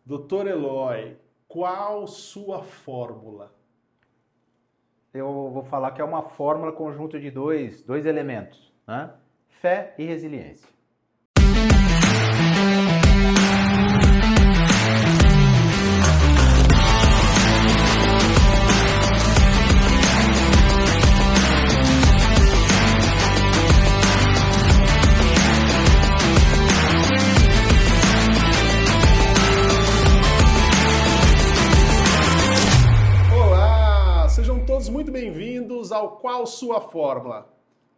Doutor Eloy, qual sua fórmula? Eu vou falar que é uma fórmula conjunto de dois elementos, né? Fé e resiliência. Olá, sejam todos muito bem-vindos ao Qual Sua Fórmula.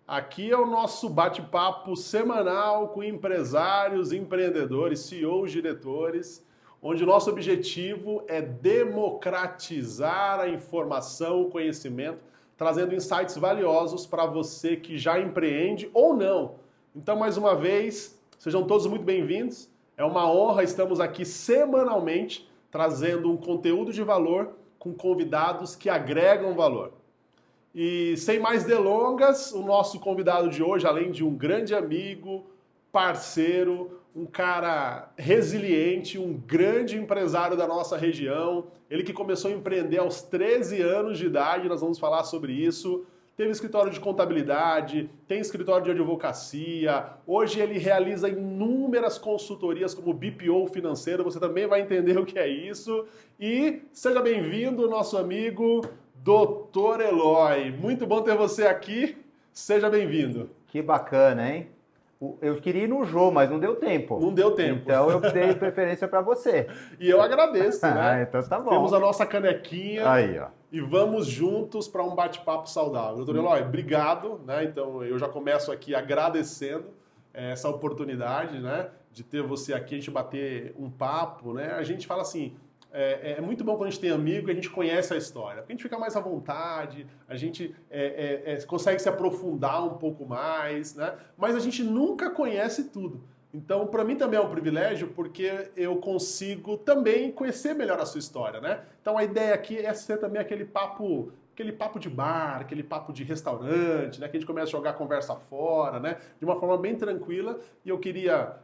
Aqui é o nosso bate-papo semanal com empresários, empreendedores, CEOs, diretores, onde o nosso objetivo é democratizar a informação, o conhecimento, trazendo insights valiosos para você que já empreende ou não. Então, mais uma vez, sejam todos muito bem-vindos. É uma honra, estamos aqui semanalmente trazendo um conteúdo de valor com convidados que agregam valor. E sem mais delongas, o nosso convidado de hoje, além de um grande amigo, parceiro, um cara resiliente, um grande empresário da nossa região, ele que começou a empreender aos 13 anos de idade, nós vamos falar sobre isso. Teve escritório de contabilidade, tem escritório de advocacia, hoje ele realiza inúmeras consultorias como BPO financeiro, você também vai entender o que é isso. E seja bem-vindo, nosso amigo Doutor Eloy. Muito bom ter você aqui, seja bem-vindo. Que bacana, hein? Eu queria ir no Jô, mas não deu tempo. Não deu tempo. Então eu dei preferência para você. E eu agradeço, né? Então tá bom. Temos a nossa canequinha. Aí, ó. E vamos juntos para um bate-papo saudável. Doutor Eloy, obrigado, né? Então eu já começo aqui agradecendo essa oportunidade, né? De ter você aqui, a gente bater um papo, né? A gente fala assim, é muito bom quando a gente tem amigo e a gente conhece a história. Porque a gente fica mais à vontade, a gente consegue se aprofundar um pouco mais, né? Mas a gente nunca conhece tudo. Então, para mim também é um privilégio, porque eu consigo também conhecer melhor a sua história, né? Então, a ideia aqui é ser também aquele papo de bar, aquele papo de restaurante, né? Que a gente começa a jogar a conversa fora, né? De uma forma bem tranquila. E eu queria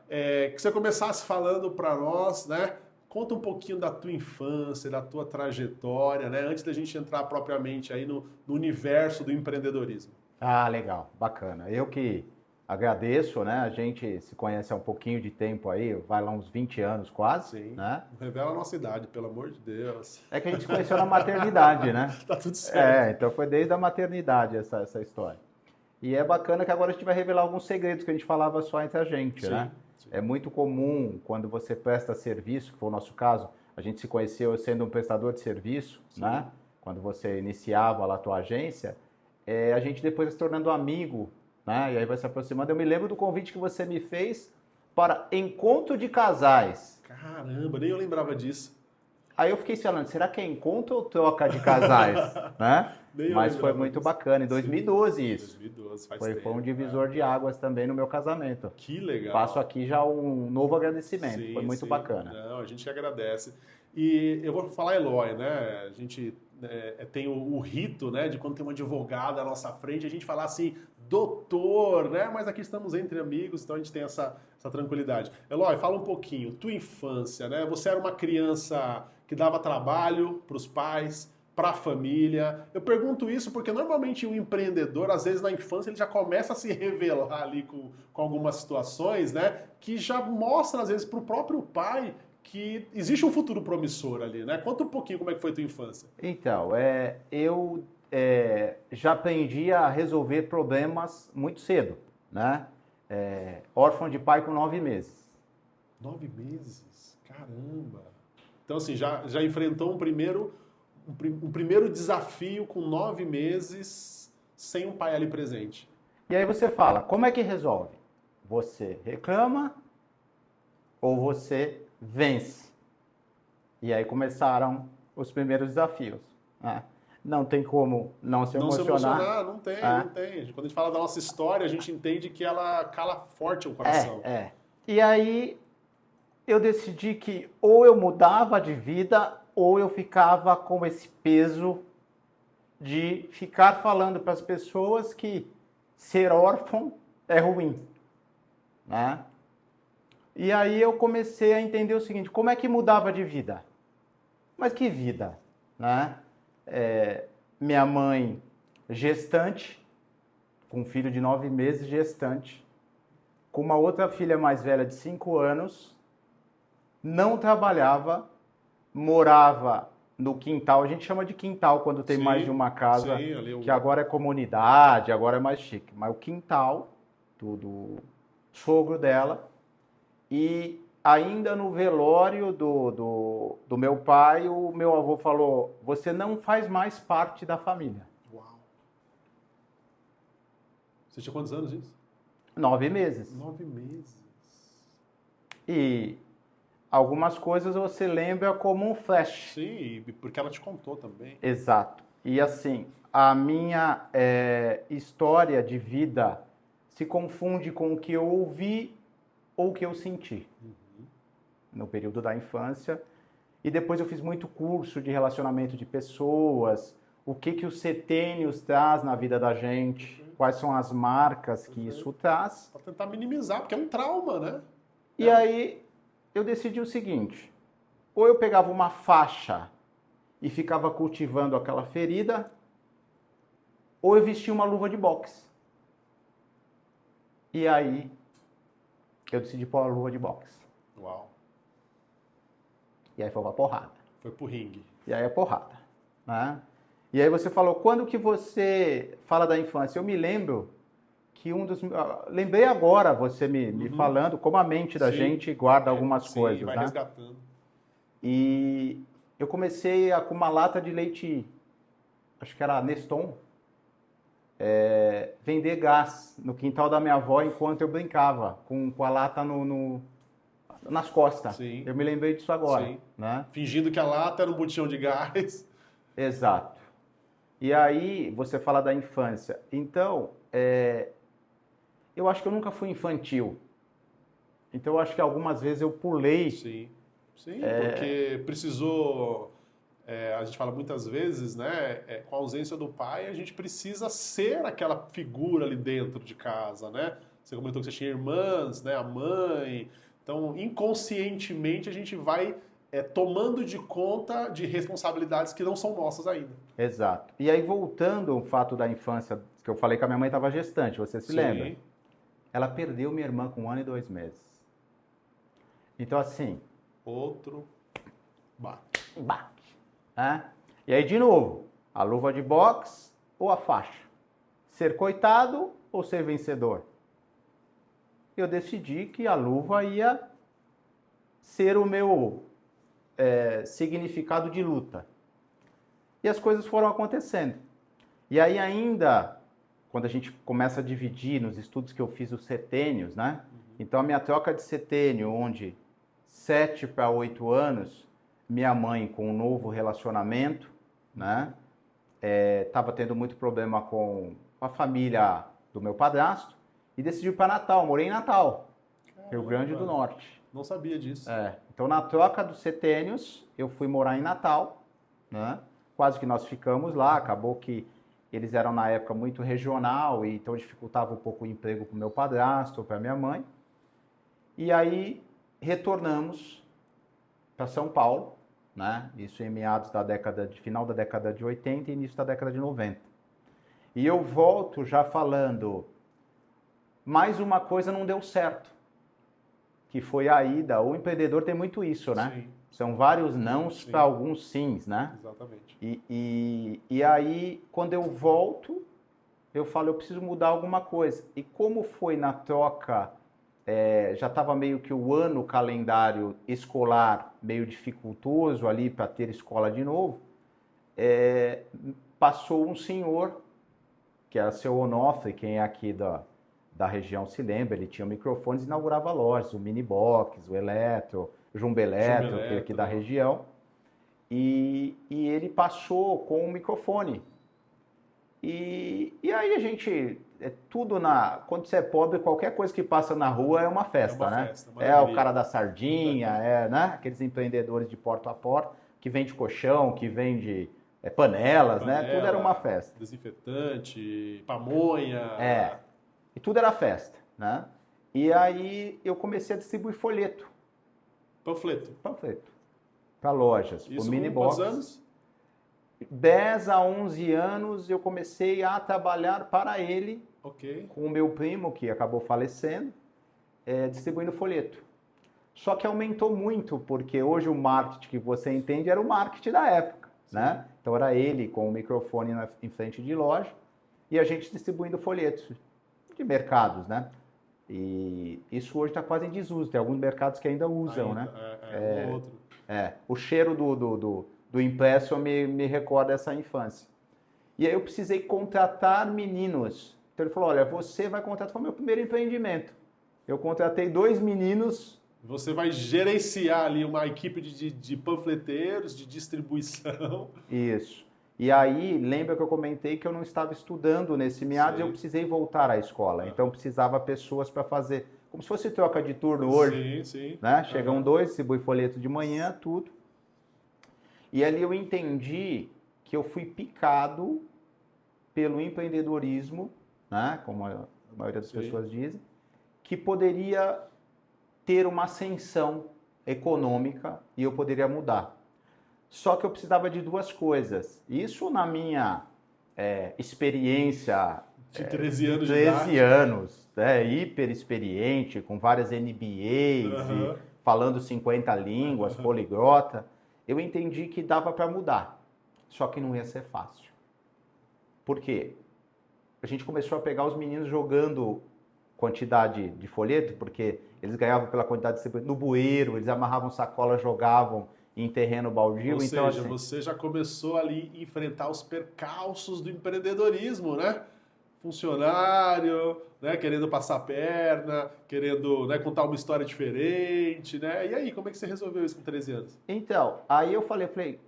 que você começasse falando para nós, né? Conta um pouquinho da tua infância, da tua trajetória, né? Antes da gente entrar propriamente aí no universo do empreendedorismo. Ah, legal, bacana. Eu que agradeço, né? A gente se conhece há um pouquinho de tempo aí, vai lá uns 20 anos quase, Sim. né? Não revela a nossa idade, pelo amor de Deus. É que a gente se conheceu na maternidade, né? Tá tudo certo. Então foi desde a maternidade essa história. E é bacana que agora a gente vai revelar alguns segredos que a gente falava só entre a gente, né? Sim. É muito comum quando você presta serviço, que foi o nosso caso, a gente se conheceu sendo um prestador de serviço, né? Quando você iniciava lá a tua agência, a gente depois vai se tornando amigo, né? E aí vai se aproximando. Eu me lembro do convite que você me fez para encontro de casais. Caramba, nem eu lembrava disso. Aí eu fiquei falando, será que é encontro ou troca de casais? Né? Mas foi muito bacana, em 2012 isso. 2012, faz Foi tempo. um divisor de águas também no meu casamento. Que legal. Passo aqui já um novo agradecimento, foi muito bacana. Não, a gente agradece. E eu vou falar Eloy, né? A gente tem o rito, né, de quando tem um advogado à nossa frente, a gente falar assim, doutor, né? Mas aqui estamos entre amigos, então a gente tem essa tranquilidade. Eloy, fala um pouquinho, tua infância, né? Você era uma criança que dava trabalho para os pais, para a família. Eu pergunto isso porque normalmente um empreendedor, às vezes na infância, ele já começa a se revelar ali com algumas situações, né? Que já mostra, às vezes, para o próprio pai que existe um futuro promissor ali, né? Conta um pouquinho como é que foi a tua infância. Então, eu já aprendi a resolver problemas muito cedo, né? Órfão de pai com 9 meses. 9 meses? Caramba! Então, assim, já enfrentou um primeiro desafio com 9 meses sem um pai ali presente. E aí você fala, como é que resolve? Você reclama ou você vence? E aí começaram os primeiros desafios. Né? Não tem como não se emocionar. Não tem. Quando a gente fala da nossa história, a gente entende que ela cala forte o coração. E aí eu decidi que ou eu mudava de vida ou eu ficava com esse peso de ficar falando para as pessoas que ser órfão é ruim, né? E aí eu comecei a entender o seguinte, como é que mudava de vida? Mas que vida, né? Minha mãe gestante, com um filho de 9 meses gestante, com uma outra filha mais velha de 5 anos, não trabalhava, morava no quintal, a gente chama de quintal quando tem mais de uma casa, que agora é comunidade, agora é mais chique, mas o quintal do sogro dela, e ainda no velório do meu pai, o meu avô falou, você não faz mais parte da família. Uau. Você tinha quantos anos isso? 9 meses. 9 meses. E algumas coisas você lembra como um flash. Sim, porque ela te contou também. Exato. E assim, a minha história de vida se confunde com o que eu ouvi ou o que eu senti no período da infância. E depois eu fiz muito curso de relacionamento de pessoas, o que os setênios traz na vida da gente, quais são as marcas que isso traz. Para tentar minimizar, porque é um trauma, né? E aí eu decidi o seguinte, ou eu pegava uma faixa e ficava cultivando aquela ferida, ou eu vestia uma luva de boxe. E aí eu decidi pôr a luva de boxe. Uau. E aí foi uma porrada. Foi pro ringue. E aí é porrada, né? E aí você falou, quando que você fala da infância? Eu me lembro que lembrei agora você me falando como a mente da gente guarda algumas coisas, vai né? Resgatando. E eu comecei com uma lata de leite, acho que era Neston, vender gás no quintal da minha avó enquanto eu brincava com a lata nas costas. Sim. Eu me lembrei disso agora. Sim. Né? Fingindo que a lata era um botijão de gás. Exato. E aí você fala da infância. Então, eu acho que eu nunca fui infantil. Então eu acho que algumas vezes eu pulei. Sim, porque precisou... a gente fala muitas vezes, né? Com a ausência do pai, a gente precisa ser aquela figura ali dentro de casa, né? Você comentou que você tinha irmãs, né? A mãe. Então, inconscientemente, a gente vai tomando de conta de responsabilidades que não são nossas ainda. Exato. E aí, voltando ao fato da infância, que eu falei que a minha mãe estava gestante, você se lembra? Ela perdeu minha irmã com 1 ano e 2 meses. Então, assim... Outro baque. E aí, de novo, a luva de boxe ou a faixa? Ser coitado ou ser vencedor? Eu decidi que a luva ia ser o meu significado de luta. E as coisas foram acontecendo. E aí ainda, quando a gente começa a dividir nos estudos que eu fiz os setênios, né? Então a minha troca de setênio, onde 7 para 8 anos, minha mãe com um novo relacionamento, né? Tava tendo muito problema com a família do meu padrasto e decidiu ir para Natal. Morei em Natal, Rio Grande do Norte. Não sabia disso. Então, na troca dos setênios, eu fui morar em Natal, né? Quase que nós ficamos lá. Acabou que eles eram, na época, muito regional, e então dificultava um pouco o emprego para o meu padrasto, para minha mãe. E aí, retornamos para São Paulo, né? Isso em meados final da década de 80 e início da década de 90. E eu volto já falando, mais uma coisa não deu certo, que foi a ida. O empreendedor tem muito isso, né? Sim. São vários nãos para alguns sims, né? Exatamente. E aí, quando eu volto, eu falo, eu preciso mudar alguma coisa. E como foi na troca, já estava meio que o ano calendário escolar meio dificultoso ali para ter escola de novo, passou um senhor, que era seu Onofre, quem é aqui da região se lembra, ele tinha microfones e inaugurava lojas, o Minibox, o Eletro, o Jumbo Eletro, que é aqui da região, e ele passou com um microfone. E aí a gente, quando você é pobre, qualquer coisa que passa na rua é uma festa, né? O cara da sardinha, né? Aqueles empreendedores de porta a porta, que vende colchão, que vende panelas, né? Tudo era uma festa. Desinfetante, pamonha. E tudo era festa, né? E aí eu comecei a distribuir folheto. Panfleto. Panfleto. Para lojas, por Isso mini com quantos box. anos? 10 a 11 anos eu comecei a trabalhar para ele, Ok. com o meu primo, que acabou falecendo, distribuindo folheto. Só que aumentou muito, porque hoje o marketing que você entende era o marketing da época, né? Então era ele com o microfone em frente de loja e a gente distribuindo folhetos de mercados, né? E isso hoje está quase em desuso, tem alguns mercados que ainda usam, Ainda, né? um ou outro. O cheiro do impresso me recorda essa infância. E aí eu precisei contratar meninos. Então ele falou, olha, você vai contratar, foi meu primeiro empreendimento. Eu contratei 2 meninos. Você vai gerenciar ali uma equipe de panfleteiros, de distribuição. Isso. E aí, lembra que eu comentei que eu não estava estudando nesse meados, Sim. eu precisei voltar à escola. Então precisava pessoas para fazer, como se fosse troca de turno hoje. Sim, sim. Né? Chegam 2, distribui folheto de manhã, tudo. E ali eu entendi que eu fui picado pelo empreendedorismo, né? Como a maioria das pessoas dizem, que poderia ter uma ascensão econômica e eu poderia mudar. Só que eu precisava de 2 coisas. Isso na minha experiência De 13 anos de 13 idade. anos, hiper experiente, com várias MBAs e falando 50 línguas, poliglota, eu entendi que dava para mudar. Só que não ia ser fácil. Por quê? A gente começou a pegar os meninos jogando quantidade de folheto, porque eles ganhavam pela quantidade de no bueiro, eles amarravam sacola, jogavam em terreno baldio. Ou então, seja, assim, você já começou ali a enfrentar os percalços do empreendedorismo, né? Funcionário, né? Querendo passar a perna, querendo, né, contar uma história diferente, né? E aí, como é que você resolveu isso com 13 anos? Então, aí eu falei,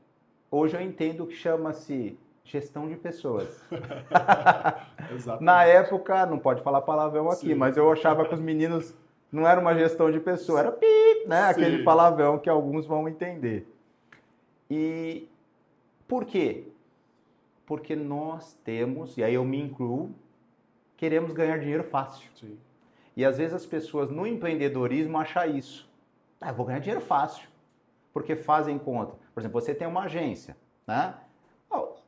hoje eu entendo o que chama-se gestão de pessoas. Exatamente. Na época, não pode falar palavrão aqui, Sim. mas eu achava que os meninos não era uma gestão de pessoa, era pi, né? Sim. Aquele palavrão que alguns vão entender. E por quê? Porque nós temos, e aí eu me incluo, queremos ganhar dinheiro fácil. Sim. E às vezes as pessoas no empreendedorismo acham isso. Eu vou ganhar dinheiro fácil. Porque fazem conta. Por exemplo, você tem uma agência, né?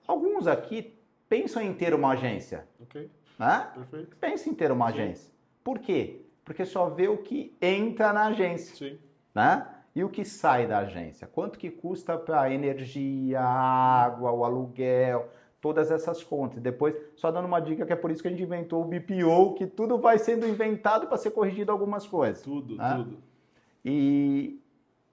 Alguns aqui pensam em ter uma agência. Ok. Né? Perfeito. Pensa em ter uma agência. Por quê? Porque só vê o que entra na agência. Sim. Né? E o que sai da agência? Quanto que custa para a energia, a água, o aluguel, todas essas contas. Depois, só dando uma dica que é por isso que a gente inventou o BPO, que tudo vai sendo inventado para ser corrigido algumas coisas. Tudo, né? tudo. E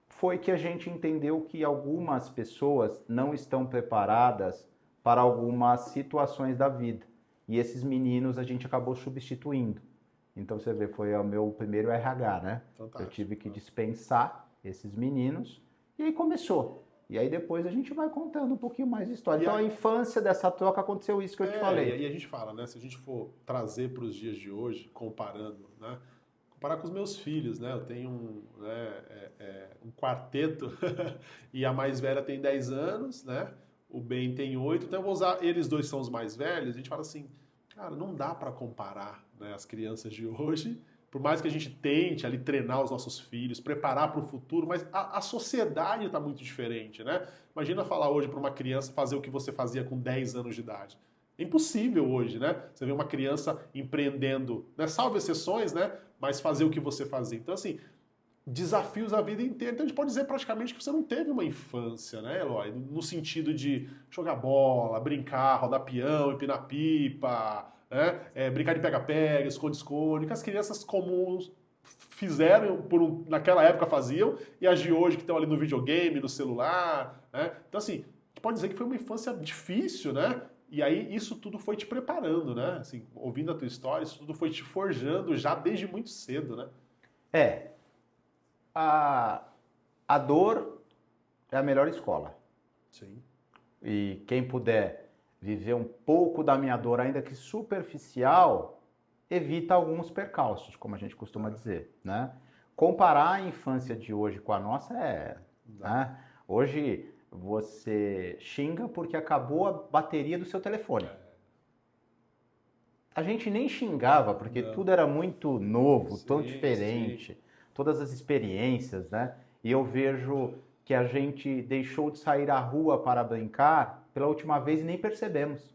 foi que a gente entendeu que algumas pessoas não estão preparadas para algumas situações da vida. E esses meninos a gente acabou substituindo. Então você vê, foi o meu primeiro RH, né? Fantástico. Eu tive que dispensar esses meninos e aí começou. E aí depois a gente vai contando um pouquinho mais de história. Então a infância dessa troca aconteceu isso que eu te falei. E aí a gente fala, né? Se a gente for trazer para os dias de hoje, comparando, né? Comparar com os meus filhos, né? Eu tenho um quarteto e a mais velha tem 10 anos, né? O Ben tem 8, então eu vou usar, eles dois são os mais velhos, a gente fala assim, cara, não dá para comparar, né, as crianças de hoje, por mais que a gente tente ali treinar os nossos filhos, preparar para o futuro, mas a sociedade está muito diferente, né? Imagina falar hoje para uma criança fazer o que você fazia com 10 anos de idade. É impossível hoje, né? Você vê uma criança empreendendo, né? Salvo exceções, né? Mas fazer o que você fazia. Então, assim, desafios a vida inteira. Então a gente pode dizer praticamente que você não teve uma infância, né, Eloy? No sentido de jogar bola, brincar, rodar peão, empinar pipa, né? Brincar de pega-pega, esconde-esconde, que as crianças comuns fizeram, naquela época faziam, e as de hoje que estão ali no videogame, no celular, né? Então assim, a gente pode dizer que foi uma infância difícil, né? E aí isso tudo foi te preparando, né? Assim, ouvindo a tua história, isso tudo foi te forjando já desde muito cedo, né? A dor é a melhor escola. Sim. E quem puder viver um pouco da minha dor, ainda que superficial, evita alguns percalços, como a gente costuma dizer, né? Comparar a infância de hoje com a nossa né? Hoje você xinga porque acabou a bateria do seu telefone. a gente nem xingava, porque Não. tudo era muito novo, tão Sim, diferente, todas as experiências, né? E eu vejo que a gente deixou de sair à rua para brincar pela última vez e nem percebemos,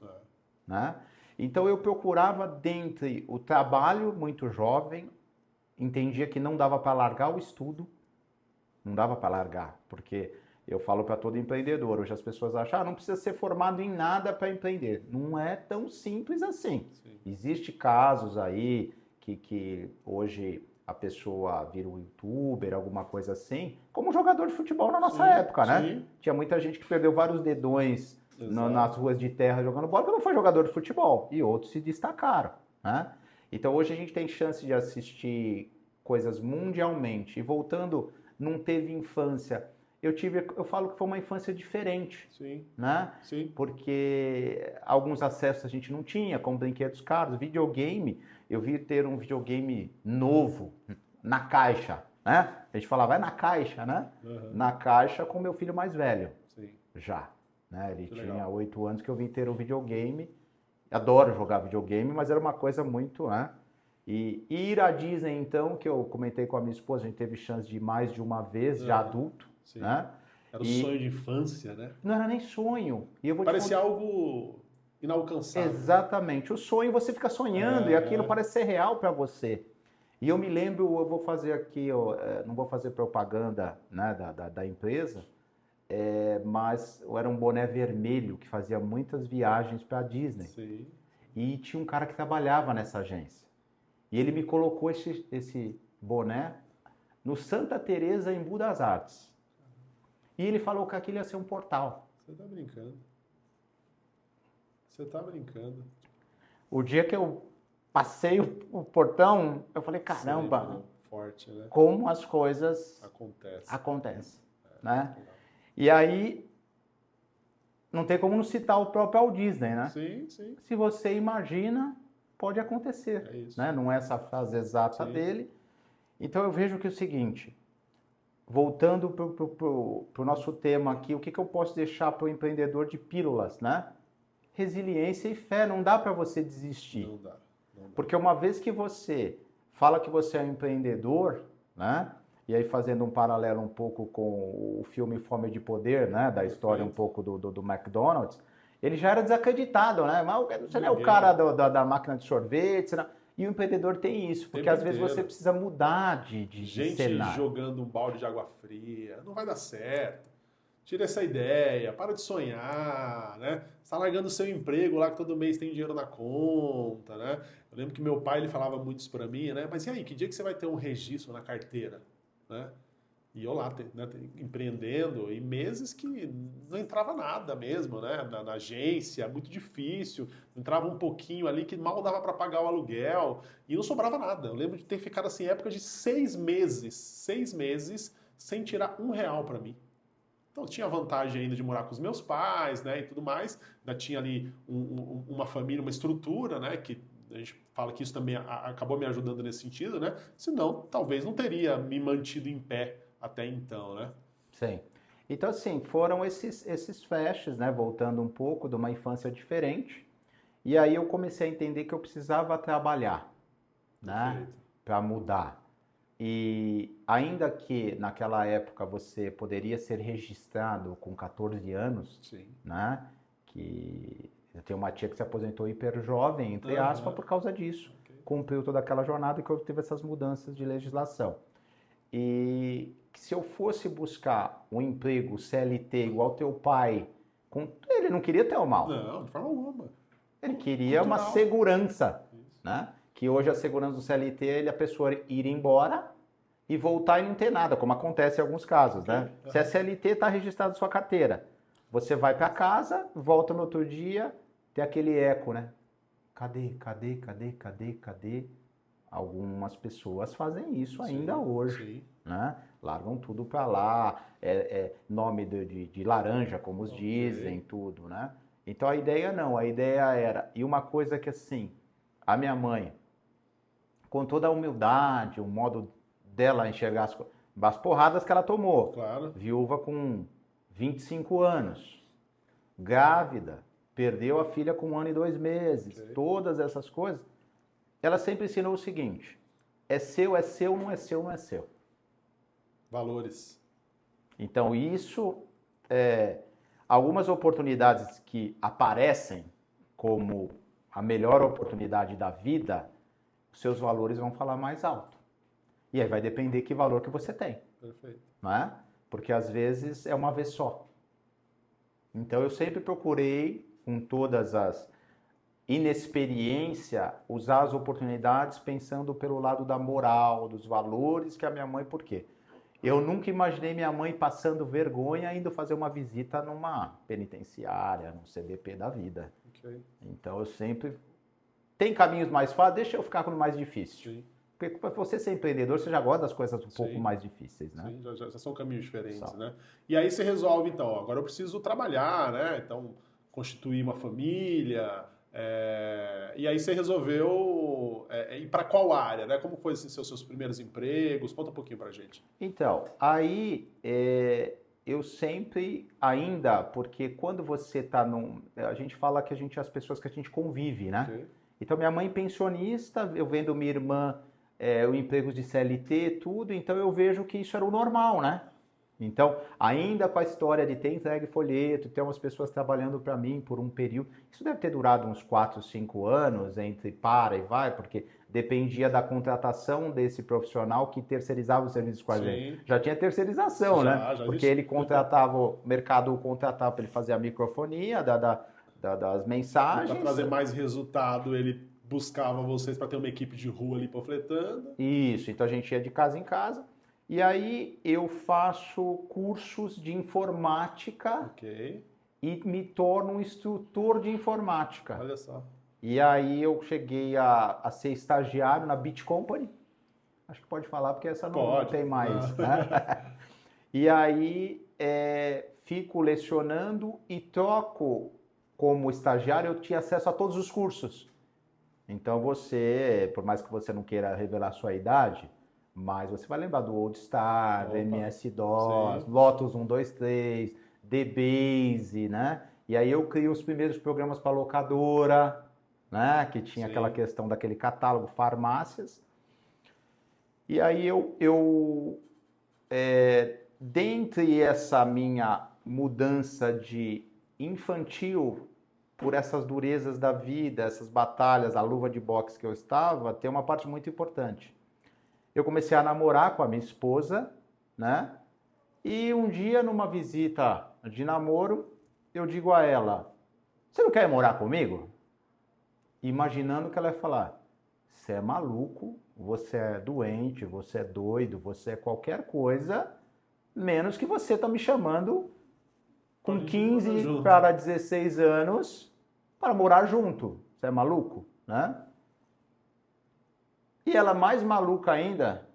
né? Então eu procurava dentro o trabalho muito jovem, entendia que não dava para largar o estudo, não dava para largar, porque eu falo para todo empreendedor, hoje as pessoas acham, não precisa ser formado em nada para empreender. Não é tão simples assim. Sim. Existem casos aí que hoje a pessoa vira um youtuber, alguma coisa assim, como jogador de futebol na nossa época, né? Sim. Tinha muita gente que perdeu vários dedões nas ruas de terra jogando bola, porque não foi jogador de futebol, e outros se destacaram, né? Então hoje a gente tem chance de assistir coisas mundialmente, e voltando, não teve infância. Eu falo que foi uma infância diferente, Sim. né? Sim. Porque alguns acessos a gente não tinha, como brinquedos caros, videogame, eu vi ter um videogame novo, na caixa, né? A gente falava, vai na caixa, né? Uhum. Na caixa com meu filho mais velho, Sim. já, né? Ele Que tinha legal. 8 anos que eu vi ter um videogame, adoro jogar videogame, mas era uma coisa muito, né? E ir à Disney, então, que eu comentei com a minha esposa, a gente teve chance de ir mais de uma vez, já adulto, Sim. né? Era o sonho de infância, né? Não era nem sonho. E eu vou Parecia algo inalcançável. Exatamente. O sonho você fica sonhando e aquilo parece ser real para você. E eu me lembro, eu vou fazer aqui, não vou fazer propaganda, né, da empresa, mas era um boné vermelho que fazia muitas viagens para a Disney. Sim. E tinha um cara que trabalhava nessa agência. E ele me colocou esse boné no Santa Teresa em Budas Artes. E ele falou que aquilo ia ser um portal. Você tá brincando. Você tá brincando. O dia que eu passei o portão, eu falei, caramba, Sempre, né? Forte, né? como as coisas acontecem, né? E aí, não tem como não citar o próprio Walt Disney, né? Sim, sim. Se você imagina, pode acontecer, É isso. né? Não é essa frase exata Sim. dele. Então eu vejo que é o seguinte, voltando para o nosso tema aqui, o que eu posso deixar para o empreendedor de pílulas, né? Resiliência e fé, não dá para você desistir. Não dá. Porque uma vez que você fala que você é um empreendedor, né? E aí fazendo um paralelo um pouco com o filme Fome de Poder, né? Da história um pouco do McDonald's, ele já era desacreditado, né? Mas você não é o cara da máquina de sorvete, não. E o empreendedor tem isso, porque às vezes você precisa mudar de cenário. Jogando um balde de água fria, não vai dar certo. Tira essa ideia, para de sonhar, né? Você está largando o seu emprego lá que todo mês tem dinheiro na conta, né? Eu lembro que meu pai ele falava muito isso para mim, né? Mas e aí, que dia que você vai ter um registro na carteira, né? E eu lá, né, empreendendo, em meses que não entrava nada mesmo, né? Na agência, muito difícil. Entrava um pouquinho ali que mal dava para pagar o aluguel e não sobrava nada. Eu lembro de ter ficado assim, época de 6 meses sem tirar R$1 para mim. Então tinha a vantagem ainda de morar com os meus pais, né, e tudo mais. Ainda tinha ali uma família, uma estrutura, né, que a gente fala que isso também acabou me ajudando nesse sentido, né? Senão, talvez não teria me mantido em pé até então, né? Sim. Então, assim, foram esses flashes, né, voltando um pouco de uma infância diferente. E aí eu comecei a entender que eu precisava trabalhar, né, para mudar. E ainda que naquela época você poderia ser registrado com 14 anos, Sim. né? Que eu tenho uma tia que se aposentou hiper jovem, entre aspas, por causa disso. Cumpriu toda aquela jornada que teve essas mudanças de legislação. E se eu fosse buscar um emprego CLT igual teu pai, ele não queria ter o mal. Não, de forma alguma. Ele queria uma segurança, né? Que hoje a segurança do CLT é a pessoa ir embora e voltar e não ter nada, como acontece em alguns casos, né? Se a CLT está registrada na sua carteira, você vai para casa, volta no outro dia, tem aquele eco, né? Cadê? Algumas pessoas fazem isso ainda hoje, né? Largam tudo para lá, nome de laranja, como os dizem, tudo, né? Então a ideia era, e uma coisa que assim, a minha mãe, com toda a humildade, o modo dela enxergar as porradas que ela tomou. Claro. Viúva com 25 anos, grávida, perdeu a filha com 1 ano e 2 meses, todas essas coisas. Ela sempre ensinou o seguinte, é seu, não é seu, não é seu. Valores. Então isso, algumas oportunidades que aparecem como a melhor oportunidade da vida, os seus valores vão falar mais alto. E aí vai depender que valor que você tem. Perfeito. Não é? Porque às vezes é uma vez só. Então eu sempre procurei, com todas as inexperiência, usar as oportunidades pensando pelo lado da moral, dos valores que a minha mãe, por quê? Eu nunca imaginei minha mãe passando vergonha indo fazer uma visita numa penitenciária, num CDP da vida. Okay. Então eu sempre... Tem caminhos mais fáceis, deixa eu ficar com o mais difícil. Sim. Porque para você ser empreendedor, você já gosta das coisas um pouco mais difíceis, né? Sim, já são caminhos diferentes, né? E aí você resolve, então, ó, agora eu preciso trabalhar, né? Então, constituir uma família... E aí você resolveu ir para qual área, né? Como foi assim, seus primeiros empregos? Conta um pouquinho pra gente. Então, aí eu sempre ainda, porque quando você está a gente fala que as pessoas que a gente convive, né? Okay. Então minha mãe pensionista, eu vendo minha irmã o emprego de CLT, tudo, então eu vejo que isso era o normal, né? Então, ainda com a história de ter entregue folheto, ter umas pessoas trabalhando para mim por um período, isso deve ter durado uns 4, 5 anos, entre para e vai, porque dependia da contratação desse profissional que terceirizava os serviços com a gente. Já tinha terceirização, né? Já porque ele contratava, o mercado contratava para ele fazer a microfonia das mensagens. Para trazer mais resultado, ele buscava vocês para ter uma equipe de rua ali panfletando. Isso, então a gente ia de casa em casa. E aí eu faço cursos de informática e me torno um instrutor de informática. Olha só. E aí eu cheguei a ser estagiário na Beat Company. Acho que pode falar porque essa não tem mais. Né? E aí fico lecionando e troco como estagiário, eu tinha acesso a todos os cursos. Então você, por mais que você não queira revelar sua idade... Mas você vai lembrar do Old Star, MS-DOS, Lotus 123, DBase, né? E aí eu criei os primeiros programas para locadora, né? Que tinha aquela questão daquele catálogo, farmácias. E aí dentre essa minha mudança de infantil, por essas durezas da vida, essas batalhas, a luva de boxe que eu estava, tem uma parte muito importante. Eu comecei a namorar com a minha esposa, né? E um dia, numa visita de namoro, eu digo a ela, você não quer morar comigo? Imaginando que ela ia falar, você é maluco, você é doente, você é doido, você é qualquer coisa, menos que você está me chamando com 15 para 16 anos para morar junto. Você é maluco, né? E ela, mais maluca ainda,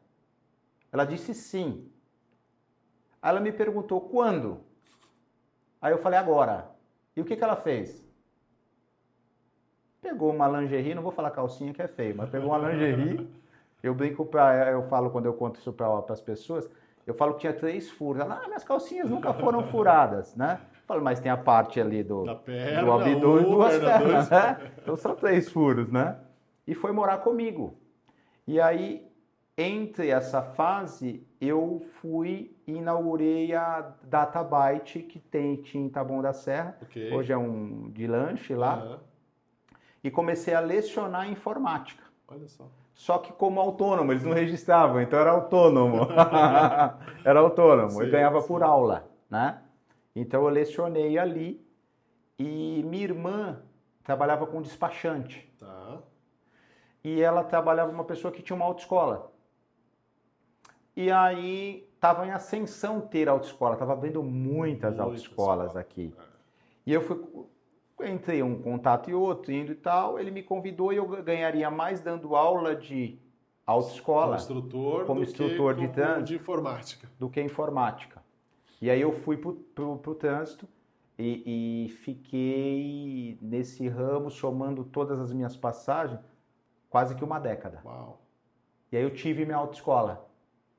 ela disse sim. Aí ela me perguntou, quando? Aí eu falei, agora. E o que ela fez? Pegou uma lingerie, não vou falar calcinha que é feio, mas pegou uma lingerie, eu brinco, eu falo quando eu conto isso para as pessoas, eu falo que tinha 3 furos. Ela, minhas calcinhas nunca foram furadas, né? Eu falo, mas tem a parte ali do abdômen e 2 pernas, né? Então são 3 furos, né? E foi morar comigo. E aí, entre essa fase, eu fui e inaugurei a Databyte, que tinha em Taboão da Serra. Hoje é um de lanche lá. E comecei a lecionar informática. Olha só. Só que como autônomo, eles não registravam, então era autônomo. Era autônomo, eu ganhava por aula, né? Então eu lecionei ali e minha irmã trabalhava com despachante. Tá. E ela trabalhava com uma pessoa que tinha uma autoescola. E aí estava em ascensão ter autoescola, estava vendo muitas autoescolas aqui. E eu fui, entre um contato e outro, indo e tal, ele me convidou e eu ganharia mais dando aula de autoescola como instrutor de informática. Do que informática. E aí eu fui pro trânsito e fiquei nesse ramo, somando todas as minhas passagens, quase que uma década. Uau. E aí eu tive minha autoescola.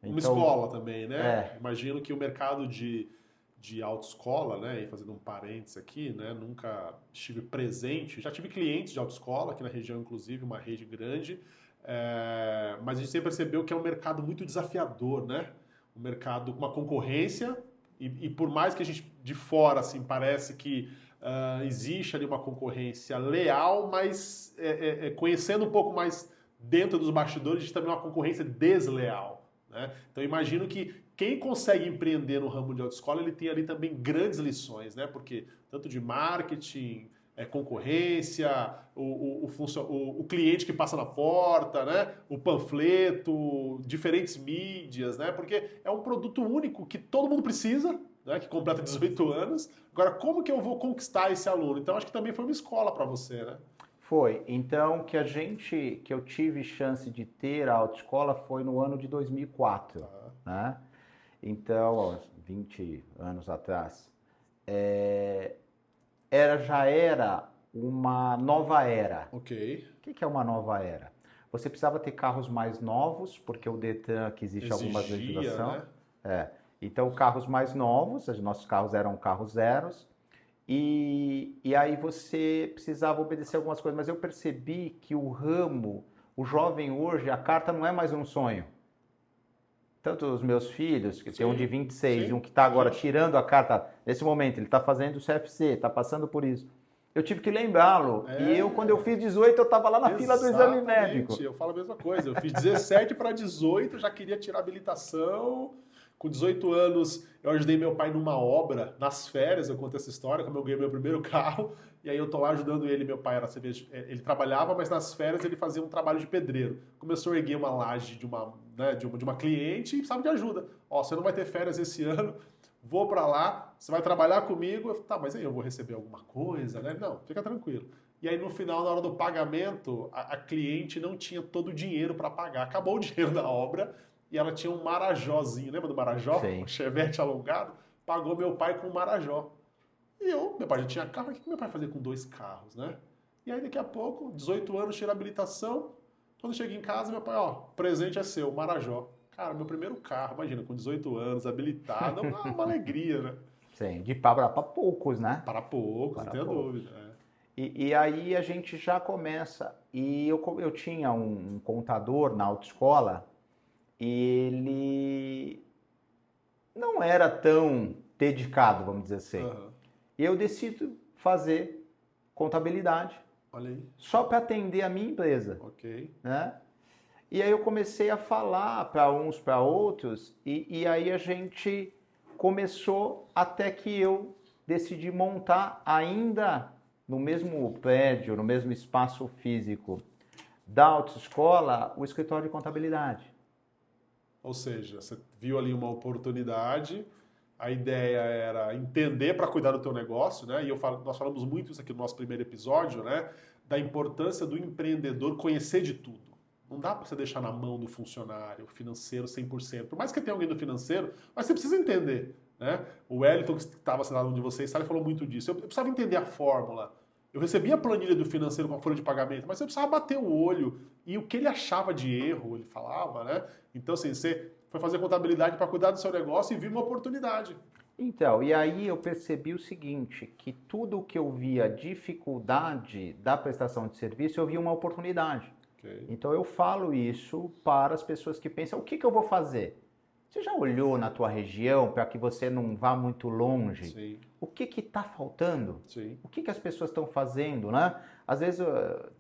Uma escola também, né? Imagino que o mercado de de autoescola, né? E fazendo um parênteses aqui, né? Nunca estive presente. Já tive clientes de autoescola aqui na região, inclusive, uma rede grande. Mas a gente sempre percebeu que é um mercado muito desafiador, né? Um mercado com uma concorrência e por mais que a gente de fora assim parece que existe ali uma concorrência leal, mas conhecendo um pouco mais dentro dos bastidores, existe também uma concorrência desleal, né? Então eu imagino que quem consegue empreender no ramo de autoescola, ele tem ali também grandes lições, né? Porque tanto de marketing, concorrência, o cliente que passa na porta, né? O panfleto, diferentes mídias, né? Porque é um produto único que todo mundo precisa, né? Que completa 18 anos. Agora, como que eu vou conquistar esse aluno? Então, acho que também foi uma escola para você, né? Foi. Então, que eu tive chance de ter a autoescola foi no ano de 2004, né? Então, 20 anos atrás. Já era uma nova era. Ok. O que é uma nova era? Você precisava ter carros mais novos, porque o Detran, que existe algumas legislações. Né? Então, carros mais novos, os nossos carros eram carros zeros, e aí você precisava obedecer algumas coisas. Mas eu percebi que o jovem hoje, a carta não é mais um sonho. Tanto os meus filhos, que tem um de 26 e um que está agora tirando a carta, nesse momento, ele está fazendo o CFC, está passando por isso. Eu tive que lembrá-lo. E quando eu fiz 18, eu estava lá na fila do exame médico. Eu falo a mesma coisa. Eu fiz 17 para 18, já queria tirar habilitação. Com 18 anos, eu ajudei meu pai numa obra, nas férias, eu conto essa história, como eu ganhei meu primeiro carro. E aí eu tô lá ajudando ele, meu pai era ele trabalhava, mas nas férias ele fazia um trabalho de pedreiro. Começou a erguer uma laje de uma cliente e precisava de ajuda. Ó, você não vai ter férias esse ano, vou para lá, você vai trabalhar comigo. Tá, mas aí eu vou receber alguma coisa, né? Não, fica tranquilo. E aí no final, na hora do pagamento, a cliente não tinha todo o dinheiro para pagar. Acabou o dinheiro da obra e ela tinha um Marajózinho, lembra do Marajó? Sim. Um Chevette alongado. Pagou meu pai com um Marajó. E meu pai já tinha carro, o que meu pai fazia com 2 carros, né? E aí daqui a pouco, 18 anos, tira habilitação. Quando chega em casa, meu pai, ó, presente é seu, Marajó. Cara, meu primeiro carro, imagina, com 18 anos, habilitado, uma alegria, né? Sim, para poucos, né? Para poucos, não tenha dúvida. E aí a gente já começa. E eu tinha um contador na autoescola e ele não era tão dedicado, vamos dizer assim. Uhum. E eu decido fazer contabilidade. Olha aí. Só para atender a minha empresa. Ok. Né? E aí eu comecei a falar para uns, para outros, e aí a gente começou até que eu decidi montar ainda no mesmo prédio, no mesmo espaço físico da autoescola, o escritório de contabilidade. Ou seja, você viu ali uma oportunidade, a ideia era entender para cuidar do teu negócio, né? E nós falamos muito isso aqui no nosso primeiro episódio, né? Da importância do empreendedor conhecer de tudo. Não dá para você deixar na mão do funcionário financeiro 100%. Por mais que tenha alguém do financeiro, mas você precisa entender, né? O Wellington, que estava sentado onde vocês, ele falou muito disso. Eu precisava entender a fórmula. Eu recebia a planilha do financeiro com a folha de pagamento, mas eu precisava bater o olho. E o que ele achava de erro, ele falava, né? Então, assim, você foi fazer contabilidade para cuidar do seu negócio e viu uma oportunidade. Então, e aí eu percebi o seguinte, que tudo que eu via dificuldade da prestação de serviço, eu via uma oportunidade. Okay. Então eu falo isso para as pessoas que pensam, o que eu vou fazer? Você já olhou na tua região para que você não vá muito longe? Sim. O que está faltando? Sim. O que as pessoas estão fazendo, né? Às vezes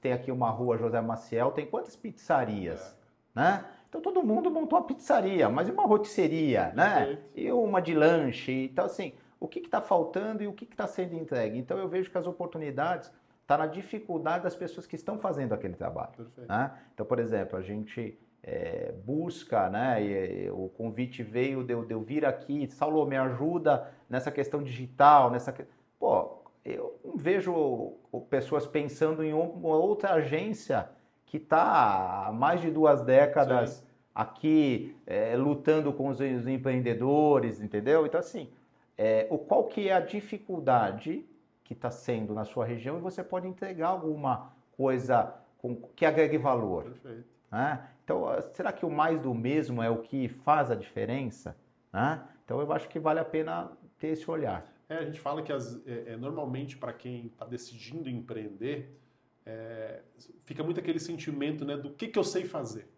tem aqui uma rua José Maciel, tem quantas pizzarias, né? Então todo mundo montou uma pizzaria, mas e uma rotisseria, né? E uma de lanche. Então assim, o que está faltando e o que está sendo entregue? Então eu vejo que as oportunidades está na dificuldade das pessoas que estão fazendo aquele trabalho. Né? Então, por exemplo, a gente busca, né? O convite veio de eu vir aqui, Saulo, me ajuda nessa questão digital, Pô, eu não vejo pessoas pensando em uma outra agência que está há mais de 2 décadas aqui lutando com os empreendedores, entendeu? Então, assim, qual que é a dificuldade que está sendo na sua região e você pode entregar alguma coisa que agregue valor. Perfeito. Né? Então, será que o mais do mesmo é o que faz a diferença? Né? Então, eu acho que vale a pena ter esse olhar. A gente fala que normalmente para quem está decidindo empreender, fica muito aquele sentimento, né, do que eu sei fazer.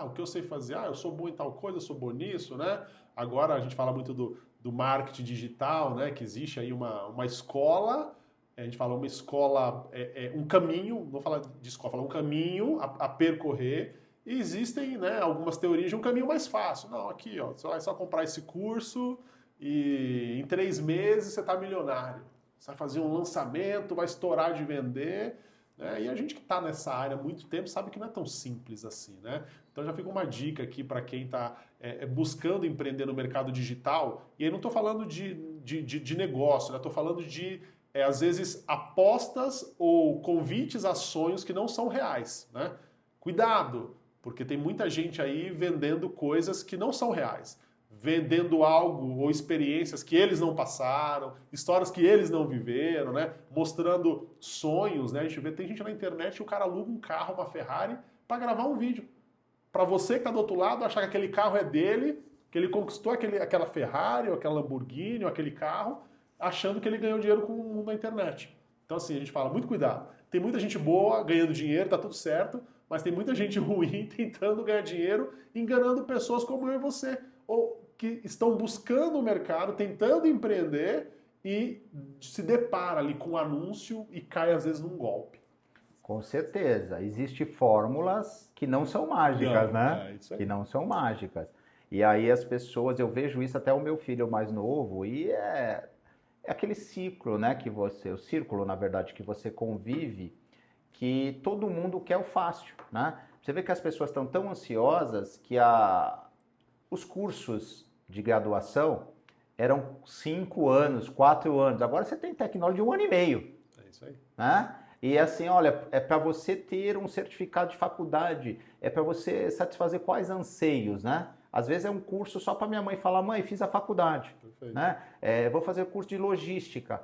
O que eu sei fazer? Eu sou bom em tal coisa, eu sou bom nisso, né? Agora a gente fala muito do marketing digital, né? Que existe aí uma escola, a gente fala uma escola, um caminho, não vou falar de escola, fala um caminho a percorrer, e existem, né, algumas teorias de um caminho mais fácil. Não, aqui, ó, você vai só comprar esse curso e em 3 meses você está milionário. Você vai fazer um lançamento, vai estourar de vender, né? E a gente que está nessa área há muito tempo sabe que não é tão simples assim, né? Então já fica uma dica aqui para quem está buscando empreender no mercado digital, e aí não estou falando de negócio, né? Estou falando de, às vezes, apostas ou convites a sonhos que não são reais, né? Cuidado, porque tem muita gente aí vendendo coisas que não são reais. Vendendo algo ou experiências que eles não passaram, histórias que eles não viveram, né? Mostrando sonhos, né? A gente vê, tem gente na internet, o cara aluga um carro, uma Ferrari, para gravar um vídeo. Para você que está do outro lado, achar que aquele carro é dele, que ele conquistou aquela Ferrari, ou aquela Lamborghini, ou aquele carro, achando que ele ganhou dinheiro na internet. Então, assim, a gente fala, muito cuidado. Tem muita gente boa ganhando dinheiro, tá tudo certo, mas tem muita gente ruim tentando ganhar dinheiro, enganando pessoas como eu e você, ou que estão buscando o mercado, tentando empreender e se depara ali com um anúncio e cai às vezes num golpe. Com certeza. Existem fórmulas que não são mágicas, né? Isso aí. Que não são mágicas. E aí as pessoas, eu vejo isso até o meu filho mais novo, e é aquele ciclo, né, o círculo, na verdade, que você convive, que todo mundo quer o fácil, né? Você vê que as pessoas estão tão ansiosas que os cursos de graduação eram 5 anos, 4 anos. Agora você tem tecnólogo de 1 ano e meio. É isso aí. Né? E assim, olha, é para você ter um certificado de faculdade, é para você satisfazer quais anseios, né? Às vezes é um curso só para minha mãe falar, mãe, fiz a faculdade, né? Vou fazer curso de logística.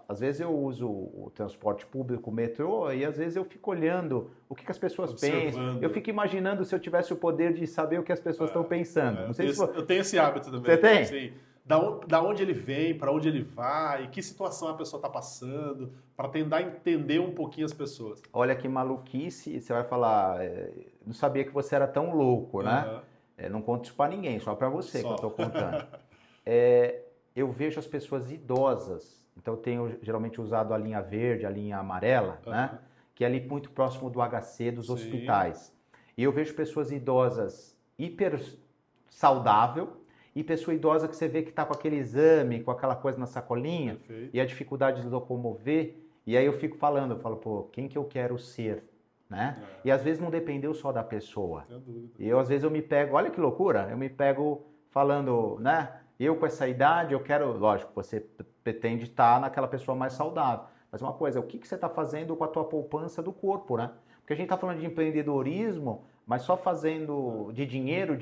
Às vezes eu uso o transporte público, o metrô, e às vezes eu fico olhando o que as pessoas pensam. Eu fico imaginando se eu tivesse o poder de saber o que as pessoas estão pensando. Não sei se eu tenho esse hábito também. Você tem? Sim. Da onde ele vem, para onde ele vai, que situação a pessoa está passando, para tentar entender um pouquinho as pessoas. Olha que maluquice, você vai falar, não sabia que você era tão louco, né? Não conto isso para ninguém, só para você que eu estou contando. Eu vejo as pessoas idosas, então eu tenho geralmente usado a linha verde, a linha amarela, né? Que é ali muito próximo do HC, dos hospitais. E eu vejo pessoas idosas hiper saudável, e pessoa idosa que você vê que está com aquele exame, com aquela coisa na sacolinha, e a dificuldade de locomover, e aí eu falo, pô, quem que eu quero ser, né? E às vezes não dependeu só da pessoa. E às vezes eu me pego, olha que loucura, eu me pego falando, né? Eu com essa idade, eu quero, lógico, você pretende estar naquela pessoa mais saudável. Mas uma coisa, o que você está fazendo com a tua poupança do corpo, né? Porque a gente está falando de empreendedorismo, mas só fazendo de dinheiro,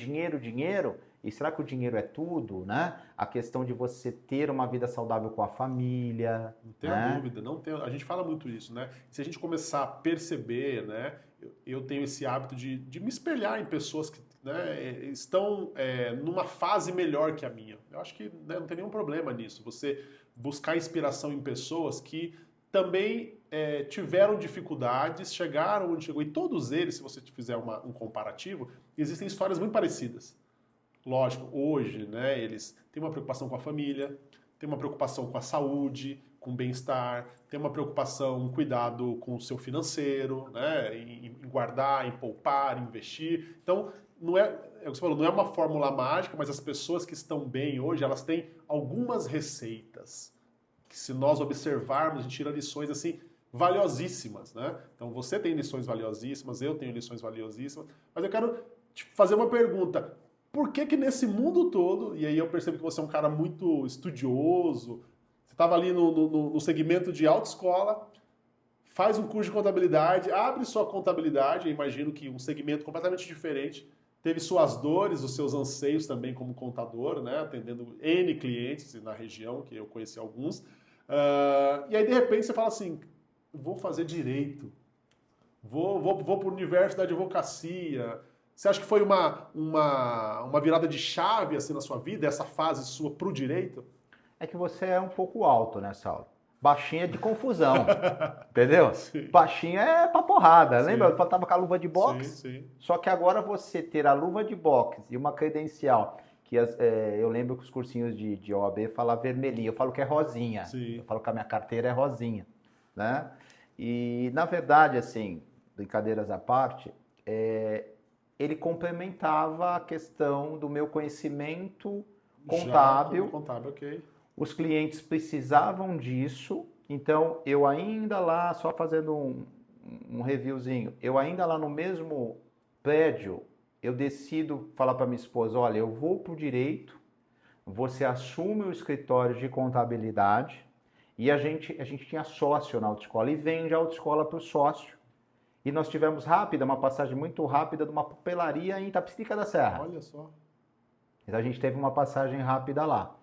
e será que o dinheiro é tudo, né? A questão de você ter uma vida saudável com a família. Não tenho dúvida, não tenho. A gente fala muito isso, né? Se a gente começar a perceber, né? Eu tenho esse hábito de me espelhar em pessoas que, né, estão numa fase melhor que a minha. Eu acho que, né, não tem nenhum problema nisso. Você buscar inspiração em pessoas que também tiveram dificuldades, chegaram onde chegou. E todos eles, se você fizer um comparativo, existem histórias muito parecidas. Lógico, hoje, né, eles têm uma preocupação com a família, têm uma preocupação com a saúde, com o bem-estar, têm uma preocupação, um cuidado com o seu financeiro, né, em guardar, em poupar, em investir. Então, não é o que você falou, não é uma fórmula mágica, mas as pessoas que estão bem hoje, elas têm algumas receitas que, se nós observarmos, a gente tira lições assim valiosíssimas, né? Então, você tem lições valiosíssimas, eu tenho lições valiosíssimas, mas eu quero te fazer uma pergunta. Por que nesse mundo todo, e aí eu percebo que você é um cara muito estudioso, você estava ali no segmento de autoescola, faz um curso de contabilidade, abre sua contabilidade, eu imagino que um segmento completamente diferente, teve suas dores, os seus anseios também como contador, né, atendendo N clientes na região, que eu conheci alguns, e aí de repente você fala assim, vou fazer direito, vou para o universo da advocacia. Você acha que foi uma virada de chave assim na sua vida, essa fase sua pro direito? É que você é um pouco alto nessa aula. Baixinho é de confusão, entendeu? Sim, Baixinho é pra porrada. Lembra? Eu sim, faltava com a luva de sim, boxe? sim. Só que agora você ter a luva de boxe e uma credencial, que eu lembro que os cursinhos de OAB falam vermelhinha, eu falo que é rosinha. Eu Sim. falo que a minha carteira é rosinha, né? E, na verdade, assim, brincadeiras à parte, ele complementava a questão do meu conhecimento Já como contábil. contábil, ok. Os clientes precisavam disso, então eu ainda lá, só fazendo um reviewzinho, eu ainda lá no mesmo prédio, eu decido falar para minha esposa, olha, eu vou para o direito, você assume o escritório de contabilidade e a gente tinha sócio na autoescola e vende a autoescola para o sócio. E nós tivemos uma passagem muito rápida de uma papelaria em Itapecerica da Serra. Olha só. Então a gente teve uma passagem rápida lá.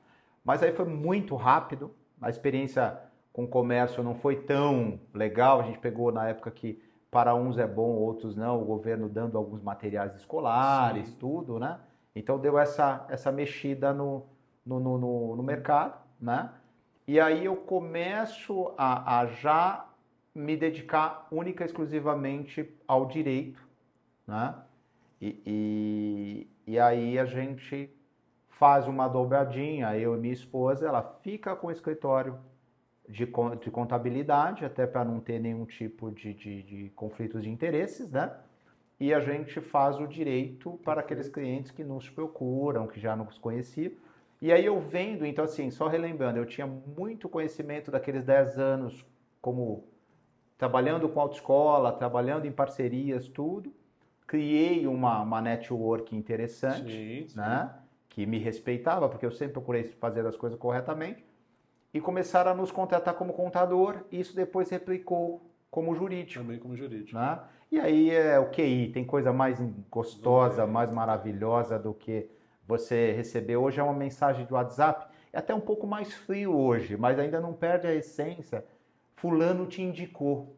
Mas aí foi muito rápido, a experiência com o comércio não foi tão legal, a gente pegou na época que para uns é bom, outros não, o governo dando alguns materiais escolares, Sim. tudo, né? Então deu essa mexida no mercado, né? E aí eu começo a já me dedicar única e exclusivamente ao direito, né? E aí a gente faz uma dobradinha, eu e minha esposa, ela fica com o escritório de contabilidade, até para não ter nenhum tipo de conflitos de interesses, né? E a gente faz o direito para aqueles clientes que nos procuram, que já nos conheciam. E aí eu vendo, então assim, só relembrando, eu tinha muito conhecimento daqueles 10 anos como trabalhando com autoescola, trabalhando em parcerias, tudo. Criei uma network interessante, Sim, sim. né? Que me respeitava, porque eu sempre procurei fazer as coisas corretamente. E começaram a nos contratar como contador, e isso depois replicou como jurídico, Também como jurídico. né? E aí é o QI, tem coisa mais gostosa, Não tem, mais não maravilhosa do que você receber. Hoje é uma mensagem de WhatsApp, é até um pouco mais frio hoje, mas ainda não perde a essência. Fulano te indicou.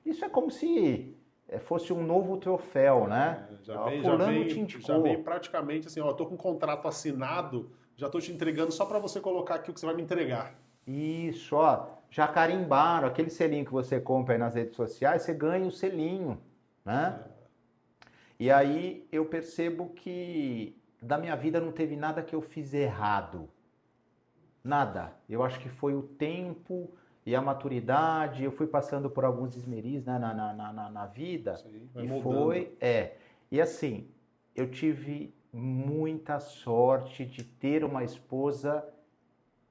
Isso é como se fosse um novo troféu, né? Já vem, já Fulano te vem, já vem indicou. praticamente assim, ó, tô com um contrato assinado, já tô te entregando só para você colocar aqui o que você vai me entregar. Isso, ó, já carimbaram, aquele selinho que você compra aí nas redes sociais, você ganha o selinho, né? E aí eu percebo que da minha vida não teve nada que eu fiz errado. Nada. Eu acho que foi o tempo e a maturidade, eu fui passando por alguns esmeris, né, na vida, Sim, vai e moldando. e assim, eu tive muita sorte de ter uma esposa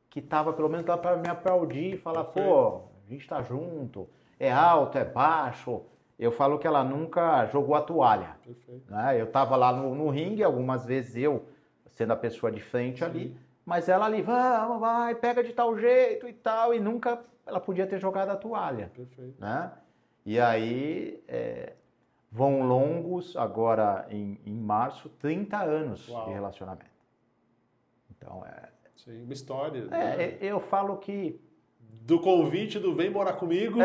que estava pelo menos lá para me aplaudir e falar, Perfeito. pô, a gente tá junto, é alto, é baixo. Eu falo que ela nunca jogou a toalha, Perfeito. né? Eu tava lá no ringue, algumas vezes eu sendo a pessoa de frente ali, Sim, mas ela ali, vamos, vai, pega de tal jeito e tal, e nunca ela podia ter jogado a toalha, perfeito. né? E aí vão longos, agora em março, 30 anos de Uau. relacionamento. Então, Sim, uma história, né? eu falo que Do convite do vem morar comigo.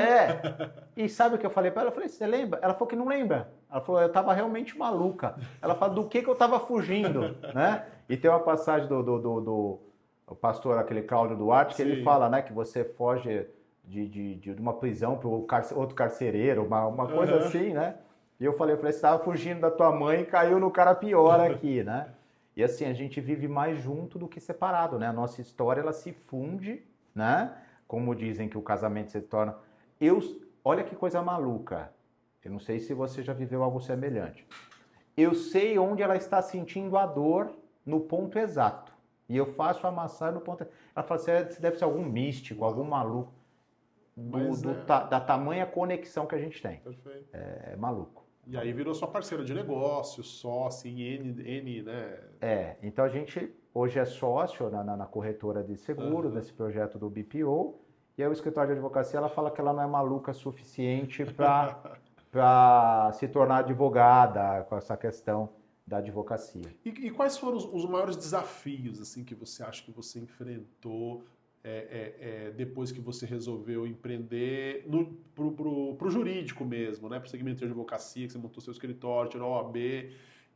E sabe o que eu falei para ela? Eu falei, você lembra? Ela falou que não lembra. Ela falou, eu tava realmente maluca. Ela falou, do que eu tava fugindo, né? E tem uma passagem do o pastor, aquele Cláudio Duarte, que ele Sim. fala, né, que você foge de uma prisão para outro carcereiro, uma coisa Aham. assim, né? E eu falei, você estava fugindo da tua mãe e caiu no cara pior aqui, né? E assim, a gente vive mais junto do que separado, né? A nossa história, ela se funde, né? Como dizem que o casamento se torna... Eu, olha que coisa maluca. Eu não sei se você já viveu algo semelhante. Eu sei onde ela está sentindo a dor no ponto exato. E eu faço a massagem no ponto exato. Ela fala assim, você deve ser algum místico, algum Uau. maluco. Mas é. Da tamanha conexão que a gente tem. Perfeito. É maluco. E aí virou sua parceira de negócio, sócio, em N, né? Então a gente hoje é sócio na corretora de seguros, Aham. nesse projeto do BPO, e aí o escritório de advocacia, ela fala que ela não é maluca suficiente para se tornar advogada com essa questão da advocacia. E quais foram os maiores desafios assim que você acha que você enfrentou depois que você resolveu empreender pro jurídico mesmo, né? Pro segmento de advocacia, que você montou seu escritório, tirou a OAB.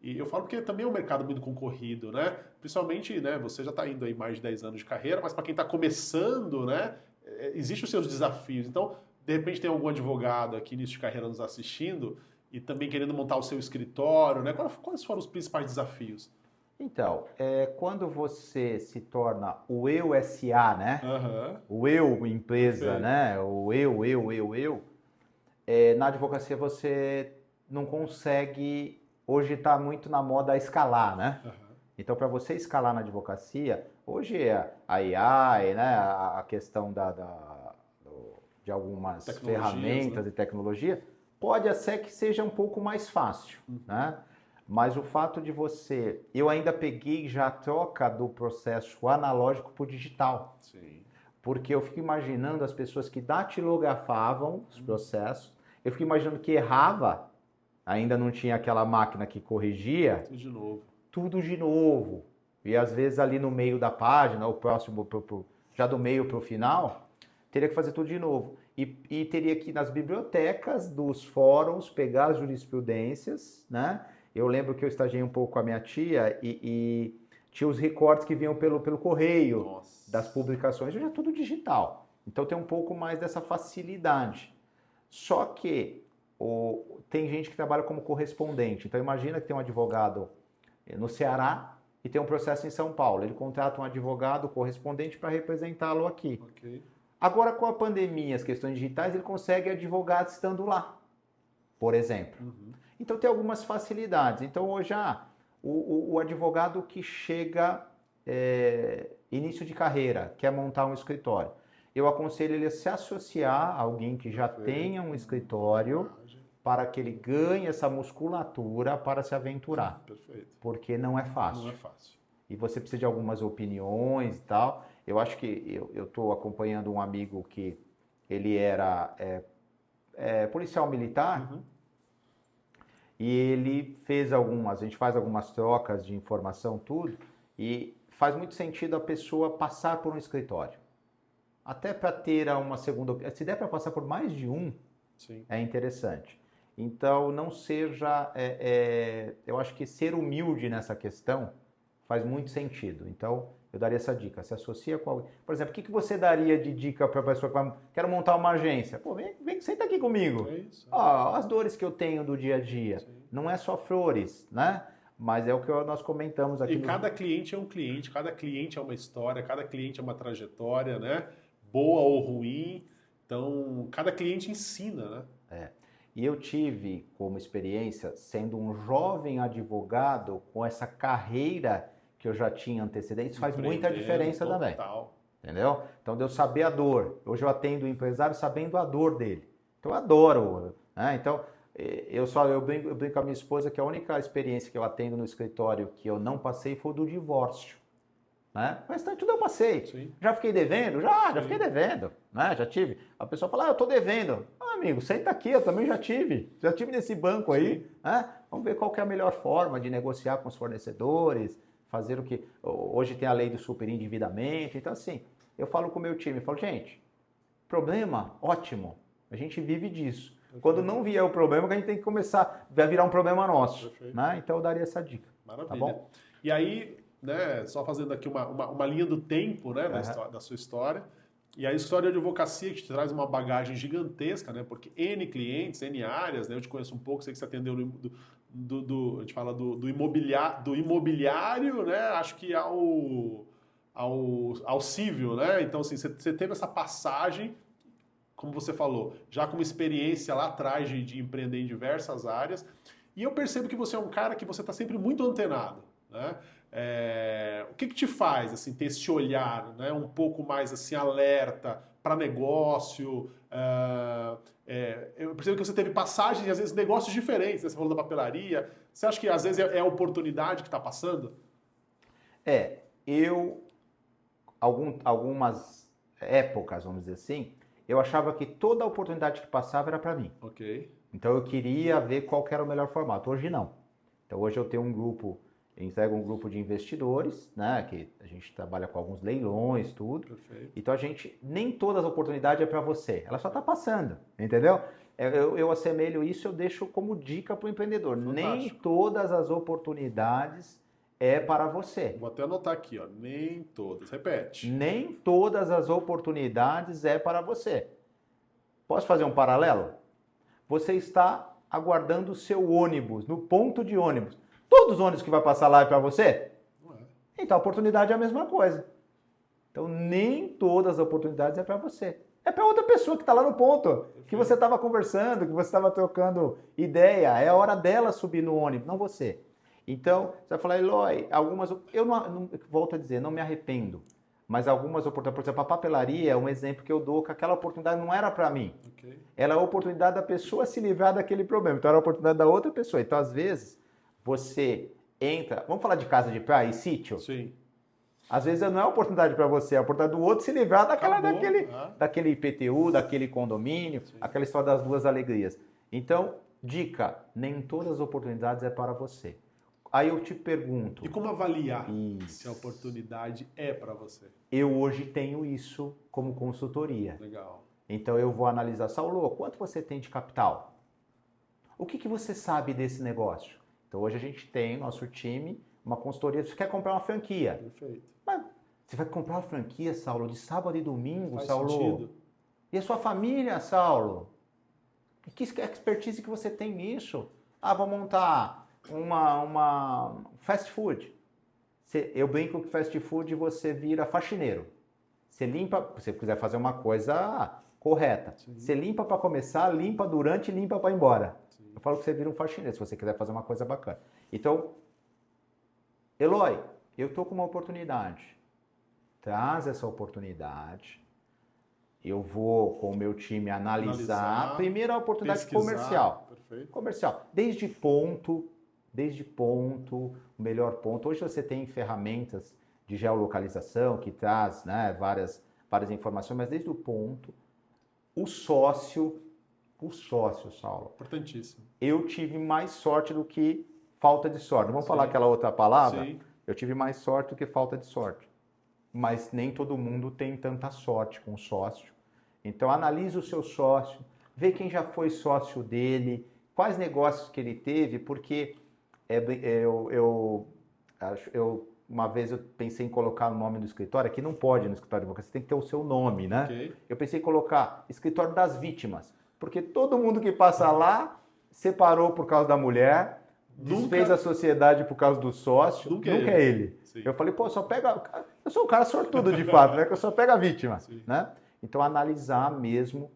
E eu falo porque também é um mercado muito concorrido, né? Principalmente, né, você já está indo aí mais de 10 anos de carreira, mas para quem está começando, né, existem os seus desafios. Então, de repente tem algum advogado aqui início de carreira nos assistindo e também querendo montar o seu escritório, né? Quais foram os principais desafios? Então, quando você se torna o eu SA, né? Aham, O eu empresa, perfeito. né? O eu. Na advocacia você não consegue. Hoje está muito na moda escalar, né? Aham. Então, para você escalar na advocacia, hoje é a AI, né? A questão de algumas Tecnologias, né? ferramentas e tecnologia, pode ser que seja um pouco mais fácil, Uhum. né? Mas o fato de você. Eu ainda peguei já a troca do processo analógico para o digital. Sim. Porque eu fico imaginando as pessoas que datilografavam os processos, eu fico imaginando que errava, ainda não tinha aquela máquina que corrigia, Tudo de novo. tudo de novo. E às vezes ali no meio da página, o próximo, já do meio para o final, teria que fazer tudo de novo. E teria que ir nas bibliotecas dos fóruns, pegar as jurisprudências, né? Eu lembro que eu estagiei um pouco com a minha tia e tinha os recortes que vinham pelo correio das Nossa. publicações, hoje é tudo digital. Então tem um pouco mais dessa facilidade. Só que tem gente que trabalha como correspondente. Então imagina que tem um advogado no Ceará e tem um processo em São Paulo. Ele contrata um advogado correspondente para representá-lo aqui. Ok. Agora, com a pandemia, as questões digitais, ele consegue advogado estando lá, por exemplo. Uhum. Então, tem algumas facilidades. Então, hoje, o advogado que chega início de carreira, quer montar um escritório, eu aconselho ele a se associar a alguém que já Perfeito. tenha um escritório para que ele ganhe essa musculatura para se aventurar, Perfeito. porque não é fácil. Não é fácil. E você precisa de algumas opiniões e tal. Eu acho que eu estou acompanhando um amigo que ele era policial militar. Uhum. E ele fez a gente faz algumas trocas de informação, tudo, e faz muito sentido a pessoa passar por um escritório. Até para ter uma segunda opinião. Se der para passar por mais de um, Sim. é interessante. Então, não seja. Eu acho que ser humilde nessa questão faz muito sentido. Então, eu daria essa dica. Se associa com alguém. Por exemplo, o que você daria de dica para a pessoa que vai, quero montar uma agência? Pô, vem, senta aqui comigo. É isso. Ó, as dores que eu tenho do dia a dia. Sim. Não é só flores, né? Mas é o que nós comentamos aqui. E cada cliente é um cliente, cada cliente é uma história, cada cliente é uma trajetória, né? Boa ou ruim. Então, cada cliente ensina, né? E eu tive como experiência, sendo um jovem advogado, com essa carreira que eu já tinha antecedente, isso faz muita diferença também. Entendeu? Então, de eu saber a dor. Hoje eu atendo o empresário sabendo a dor dele. Então, eu adoro. Né? Então, eu brinco com a minha esposa que a única experiência que eu atendo no escritório que eu não passei foi do divórcio. Né? Mas tudo eu passei. Sim. Já fiquei devendo? Já fiquei devendo. Né? Já tive. A pessoa fala, eu tô devendo. Amigo, senta aqui, eu também já tive. Já tive nesse banco aí. Né? Vamos ver qual que é a melhor forma de negociar com os fornecedores, fazer o que... Hoje tem a lei do superendividamento. Então, assim, eu falo com o meu time, eu falo, gente, problema, ótimo. A gente vive disso. Perfeito. Quando não vier o problema, a gente tem que começar, vai virar um problema nosso. Né? Então, eu daria essa dica. Maravilha. Tá bom? E aí, né, só fazendo aqui uma linha do tempo, né, da sua história. E a história de advocacia que te traz uma bagagem gigantesca, né? Porque N clientes, N áreas, né? Eu te conheço um pouco, sei que você atendeu a gente fala do imobiliário, né? Acho que ao civil, né? Então, assim, você teve essa passagem, como você falou, já com uma experiência lá atrás de empreender em diversas áreas. E eu percebo que você é um cara que você está sempre muito antenado, né? O que te faz assim ter esse olhar, né, um pouco mais assim alerta para negócio? Eu percebo que você teve passagens e às vezes negócios diferentes, né? Você falou da papelaria. Você acha que às vezes é a oportunidade que está passando? Algumas épocas, vamos dizer assim, eu achava que toda a oportunidade que passava era para mim. Ok. Então eu queria ver qual que era o melhor formato. Hoje não. Então hoje eu tenho um grupo integra um grupo de investidores, né? Que a gente trabalha com alguns leilões, tudo. Perfeito. Então nem todas as oportunidades é para você, ela só está passando, entendeu? Eu assemelho isso, eu deixo como dica para o empreendedor. Fantástico. Nem todas as oportunidades é para você. Vou até anotar aqui, ó. Nem todas. Repete. Nem todas as oportunidades é para você. Posso fazer um paralelo? Você está aguardando o seu ônibus, no ponto de ônibus. Todos os ônibus que vai passar lá é para você? Não é. Então a oportunidade é a mesma coisa. Então nem todas as oportunidades é para você. É para outra pessoa que está lá no ponto, que você estava conversando, que você estava trocando ideia. É a hora dela subir no ônibus, não você. Então, você vai falar, Eloy, eu volto a dizer, não me arrependo, mas algumas oportunidades, por exemplo, a papelaria é um exemplo que eu dou, que aquela oportunidade não era para mim. Okay. Ela é a oportunidade da pessoa se livrar daquele problema, então era a oportunidade da outra pessoa. Então, às vezes, você entra, vamos falar de casa de praia e sítio? Sim. Às vezes não é a oportunidade para você, é a oportunidade do outro se livrar daquele IPTU, daquele condomínio, sim, aquela história das duas alegrias. Então, dica, nem todas as oportunidades é para você. Aí eu te pergunto... E como avaliar se a oportunidade é para você? Eu hoje tenho isso como consultoria. Legal. Então eu vou analisar, Saulo, quanto você tem de capital? O que você sabe desse negócio? Então hoje a gente tem, nosso time, uma consultoria, você quer comprar uma franquia. Perfeito. Mas você vai comprar uma franquia, Saulo, de sábado e domingo, faz Saulo? Sentido. E a sua família, Saulo? Que expertise que você tem nisso? Ah, vou montar uma fast food. Eu brinco que fast food você vira faxineiro. Você limpa, se você quiser fazer uma coisa correta. Sim. Você limpa para começar, limpa durante e limpa para ir embora. Sim. Eu falo que você vira um faxineiro, se você quiser fazer uma coisa bacana. Então, Eloy, eu estou com uma oportunidade. Traz essa oportunidade. Eu vou, com o meu time, analisar. Primeiro a oportunidade comercial. Perfeito. Comercial. Desde ponto, o melhor ponto. Hoje você tem ferramentas de geolocalização que traz, né, várias informações, mas desde o ponto, o sócio, Saulo. Importantíssimo. Eu tive mais sorte do que falta de sorte. Vamos falar aquela outra palavra? Sim. Eu tive mais sorte do que falta de sorte. Mas nem todo mundo tem tanta sorte com o sócio. Então analise o seu sócio, vê quem já foi sócio dele, quais negócios que ele teve, porque uma vez eu pensei em colocar o nome do escritório, aqui não pode no escritório de advocacia, você tem que ter o seu nome, né? Okay. Eu pensei em colocar escritório das vítimas, porque todo mundo que passa lá separou por causa da mulher, desfez a sociedade por causa do sócio, nunca é ele. Sim. Eu falei, só pega... Eu sou um cara sortudo de fato, né? Que eu só pego a vítima, né? Então analisar mesmo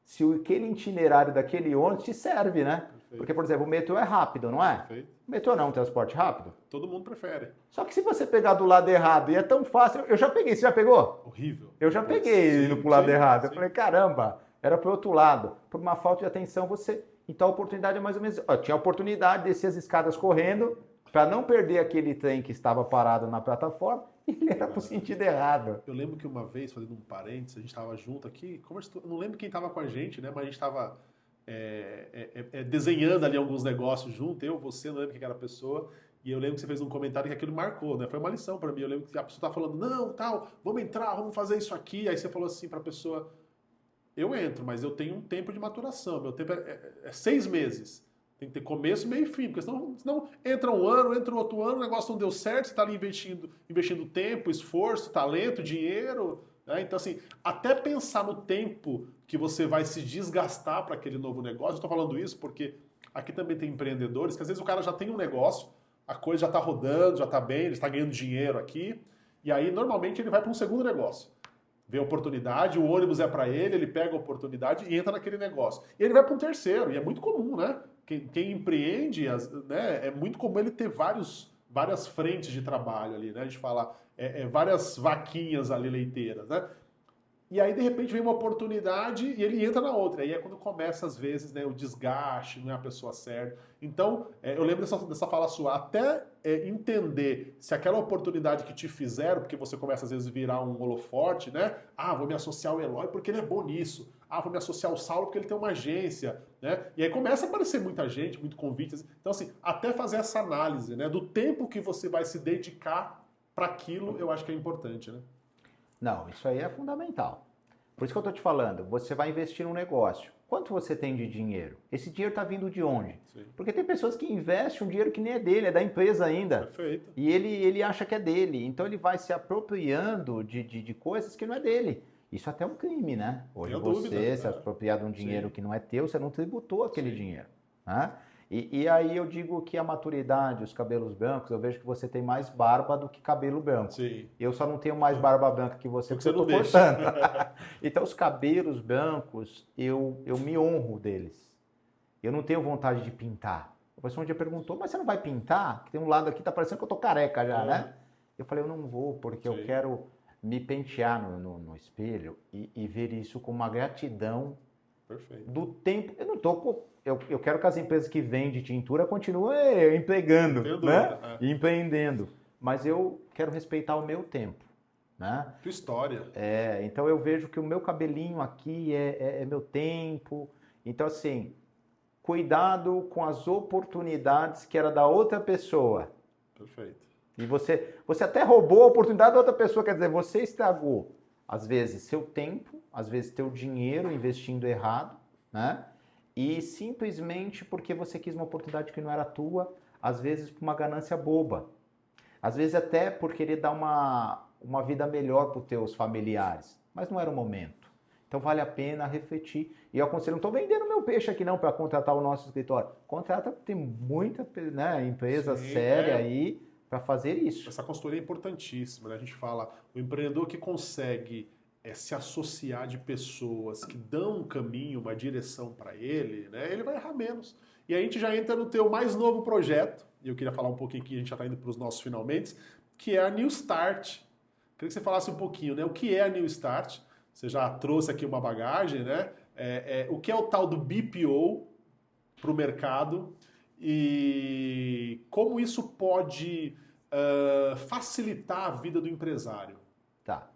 se aquele itinerário daquele ônibus te serve, né? Perfeito. Porque, por exemplo, o metrô é rápido, não é? Perfeito. O metrô não é um transporte rápido. Todo mundo prefere. Só que se você pegar do lado errado e é tão fácil... Eu já peguei, você já pegou? Horrível. Eu já peguei indo pro lado errado. Eu falei, caramba, era pro outro lado. Por uma falta de atenção, você... Então a oportunidade é mais ou menos... tinha a oportunidade de descer as escadas correndo para não perder aquele trem que estava parado na plataforma e ele era pro sentido errado. Eu lembro que uma vez, fazendo um parênteses, a gente estava junto aqui, não lembro quem estava com a gente, né? Mas a gente estava desenhando ali alguns negócios junto, eu, você, não lembro quem era a pessoa, e eu lembro que você fez um comentário que aquilo marcou, né? Foi uma lição para mim. Eu lembro que a pessoa estava falando, não, tal, vamos entrar, vamos fazer isso aqui. Aí você falou assim para a pessoa, eu entro, mas eu tenho um tempo de maturação, meu tempo é 6 meses. Tem que ter começo, meio e fim, porque senão entra um ano, entra outro ano, o negócio não deu certo, você está ali investindo tempo, esforço, talento, dinheiro, né? Então, assim, até pensar no tempo que você vai se desgastar para aquele novo negócio, eu estou falando isso porque aqui também tem empreendedores que às vezes o cara já tem um negócio, a coisa já está rodando, já está bem, ele está ganhando dinheiro aqui, e aí normalmente ele vai para um segundo negócio. Vê a oportunidade, o ônibus é para ele pega a oportunidade e entra naquele negócio. E ele vai para um terceiro, e é muito comum, né? Quem empreende, né, é muito comum ele ter várias frentes de trabalho ali, né? A gente fala, várias vaquinhas ali leiteiras, né? e aí de repente vem uma oportunidade e ele entra na outra. Aí é quando começa, às vezes, né, o desgaste, não é a pessoa certa. Então, eu lembro dessa fala sua, até entender se aquela oportunidade que te fizeram, porque você começa às vezes a virar um holoforte, né? Ah, vou me associar ao Eloy porque ele é bom nisso. Ah, vou me associar ao Saulo porque ele tem uma agência, né? E aí começa a aparecer muita gente, muito convites. Então, assim, até fazer essa análise, né, do tempo que você vai se dedicar para aquilo, eu acho que é importante, né? Não, isso aí é fundamental. Por isso que eu estou te falando, você vai investir num negócio. Quanto você tem de dinheiro? Esse dinheiro está vindo de onde? Sim. Porque tem pessoas que investem um dinheiro que nem é dele, é da empresa ainda. Perfeito. E ele acha que é dele. Então ele vai se apropriando de coisas que não é dele. Isso até é um crime, né? Hoje você se apropriar de um dinheiro que não é teu, você não tributou aquele dinheiro. Né? E aí eu digo que a maturidade, os cabelos brancos, eu vejo que você tem mais barba do que cabelo branco. Sim. Eu só não tenho mais barba branca que você porque eu não estou cortando. Então os cabelos brancos, eu me honro deles. Eu não tenho vontade de pintar. O pessoal um dia perguntou, mas você não vai pintar? Que tem um lado aqui, tá parecendo que eu tô careca já, né? Eu falei, eu não vou, porque eu quero me pentear no espelho e ver isso com uma gratidão. Perfeito. Do tempo. Eu não tô. Eu quero que as empresas que vendem tintura continuem empregando, né? E empreendendo. Mas eu quero respeitar o meu tempo, né? Tua história. Então eu vejo que o meu cabelinho aqui é meu tempo. Então, assim, cuidado com as oportunidades que era da outra pessoa. Perfeito. E você até roubou a oportunidade da outra pessoa, quer dizer, você estragou, às vezes, seu tempo, às vezes, teu dinheiro investindo errado, né? E simplesmente porque você quis uma oportunidade que não era tua, às vezes por uma ganância boba. Às vezes até por querer dar uma vida melhor para os teus familiares. Mas não era o momento. Então vale a pena refletir. E eu aconselho, não estou vendendo meu peixe aqui não para contratar o nosso escritório. Contrata, tem muita empresa séria aí para fazer isso. Essa consultoria é importantíssima, né? A gente fala, o empreendedor que consegue se associar de pessoas que dão um caminho, uma direção para ele, né? Ele vai errar menos. E a gente já entra no teu mais novo projeto, e eu queria falar um pouquinho aqui, a gente já está indo para os nossos finalmente, que é a New Start. Queria que você falasse um pouquinho, né? O que é a New Start? Você já trouxe aqui uma bagagem, né? O que é o tal do BPO para o mercado e como isso pode facilitar a vida do empresário? Tá.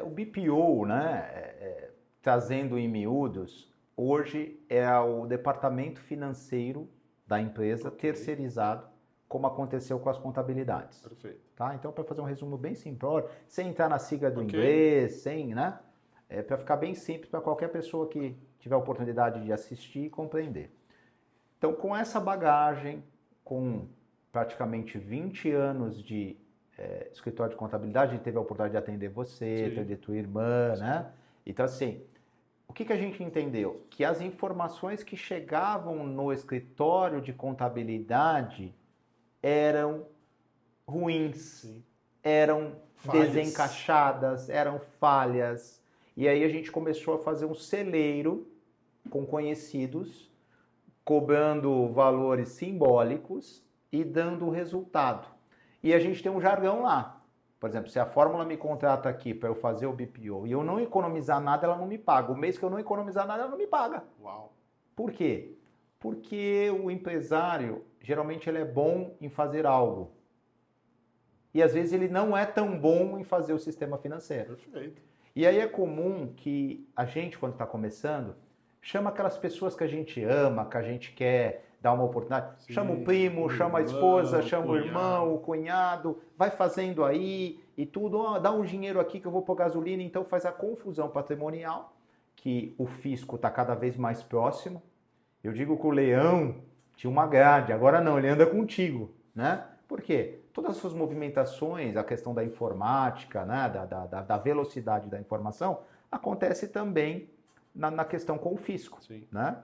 O BPO, né, trazendo em miúdos, hoje é o departamento financeiro da empresa terceirizado, como aconteceu com as contabilidades. Perfeito. Tá? Então, para fazer um resumo bem simplório, sem entrar na sigla do inglês, né? Para ficar bem simples para qualquer pessoa que tiver a oportunidade de assistir e compreender. Então, com essa bagagem, com praticamente 20 anos de escritório de contabilidade, a gente teve a oportunidade de atender você, atender tua irmã, né? Então, assim, o que a gente entendeu? Que as informações que chegavam no escritório de contabilidade eram ruins, eram desencaixadas, eram falhas. E aí a gente começou a fazer um celeiro com conhecidos, cobrando valores simbólicos e dando resultado. E a gente tem um jargão lá. Por exemplo, se a Fórmula me contrata aqui para eu fazer o BPO e eu não economizar nada, ela não me paga. O mês que eu não economizar nada, ela não me paga. Uau. Por quê? Porque o empresário, geralmente, ele é bom em fazer algo. E às vezes ele não é tão bom em fazer o sistema financeiro. Perfeito. E aí é comum que a gente, quando está começando, chama aquelas pessoas que a gente ama, que a gente quer dar uma oportunidade. Sim, chama o primo, chama a esposa, chama o irmão, o cunhado, vai fazendo aí e tudo. Dá um dinheiro aqui que eu vou pôr gasolina. Então faz a confusão patrimonial, que o fisco está cada vez mais próximo. Eu digo que o leão tinha uma grade, agora não, ele anda contigo, né? Por quê? Todas as suas movimentações, a questão da informática, né? da velocidade da informação, acontece também na questão com o fisco, né?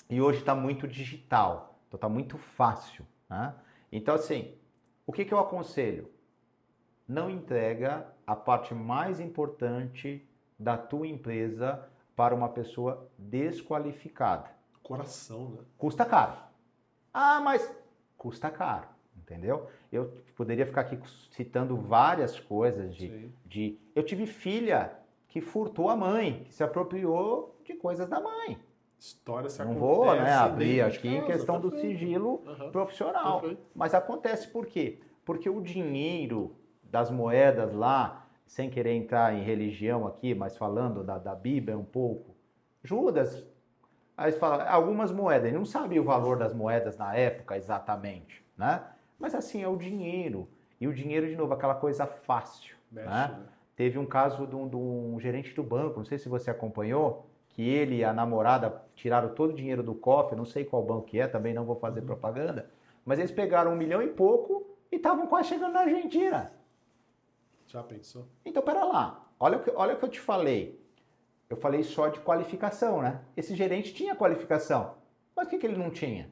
E hoje está muito digital, então está muito fácil, né? Então, assim, o que eu aconselho? Não entrega a parte mais importante da tua empresa para uma pessoa desqualificada. Coração, né? Custa caro. Ah, mas custa caro, entendeu? Eu poderia ficar aqui citando várias coisas eu tive filha que furtou a mãe, que se apropriou de coisas da mãe. História se Não acontece vou, né, abrir dentro de aqui em casa, questão do perfeito. sigilo Aham, profissional. perfeito. Mas acontece por quê? Porque o dinheiro das moedas lá, sem querer entrar em religião aqui, mas falando da Bíblia um pouco, Judas, aí fala, algumas moedas, ele não sabia o valor das moedas na época exatamente, né? Mas assim, é o dinheiro. E o dinheiro, de novo, aquela coisa fácil, Mexe, né? né? Teve um caso de um gerente do banco, não sei se você acompanhou, que ele e a namorada tiraram todo o dinheiro do cofre, não sei qual banco que é, também não vou fazer propaganda, mas eles pegaram 1 milhão e pouco e estavam quase chegando na Argentina. Já pensou? Então, pera lá, olha o que eu te falei. Eu falei só de qualificação, né? Esse gerente tinha qualificação, mas o que ele não tinha?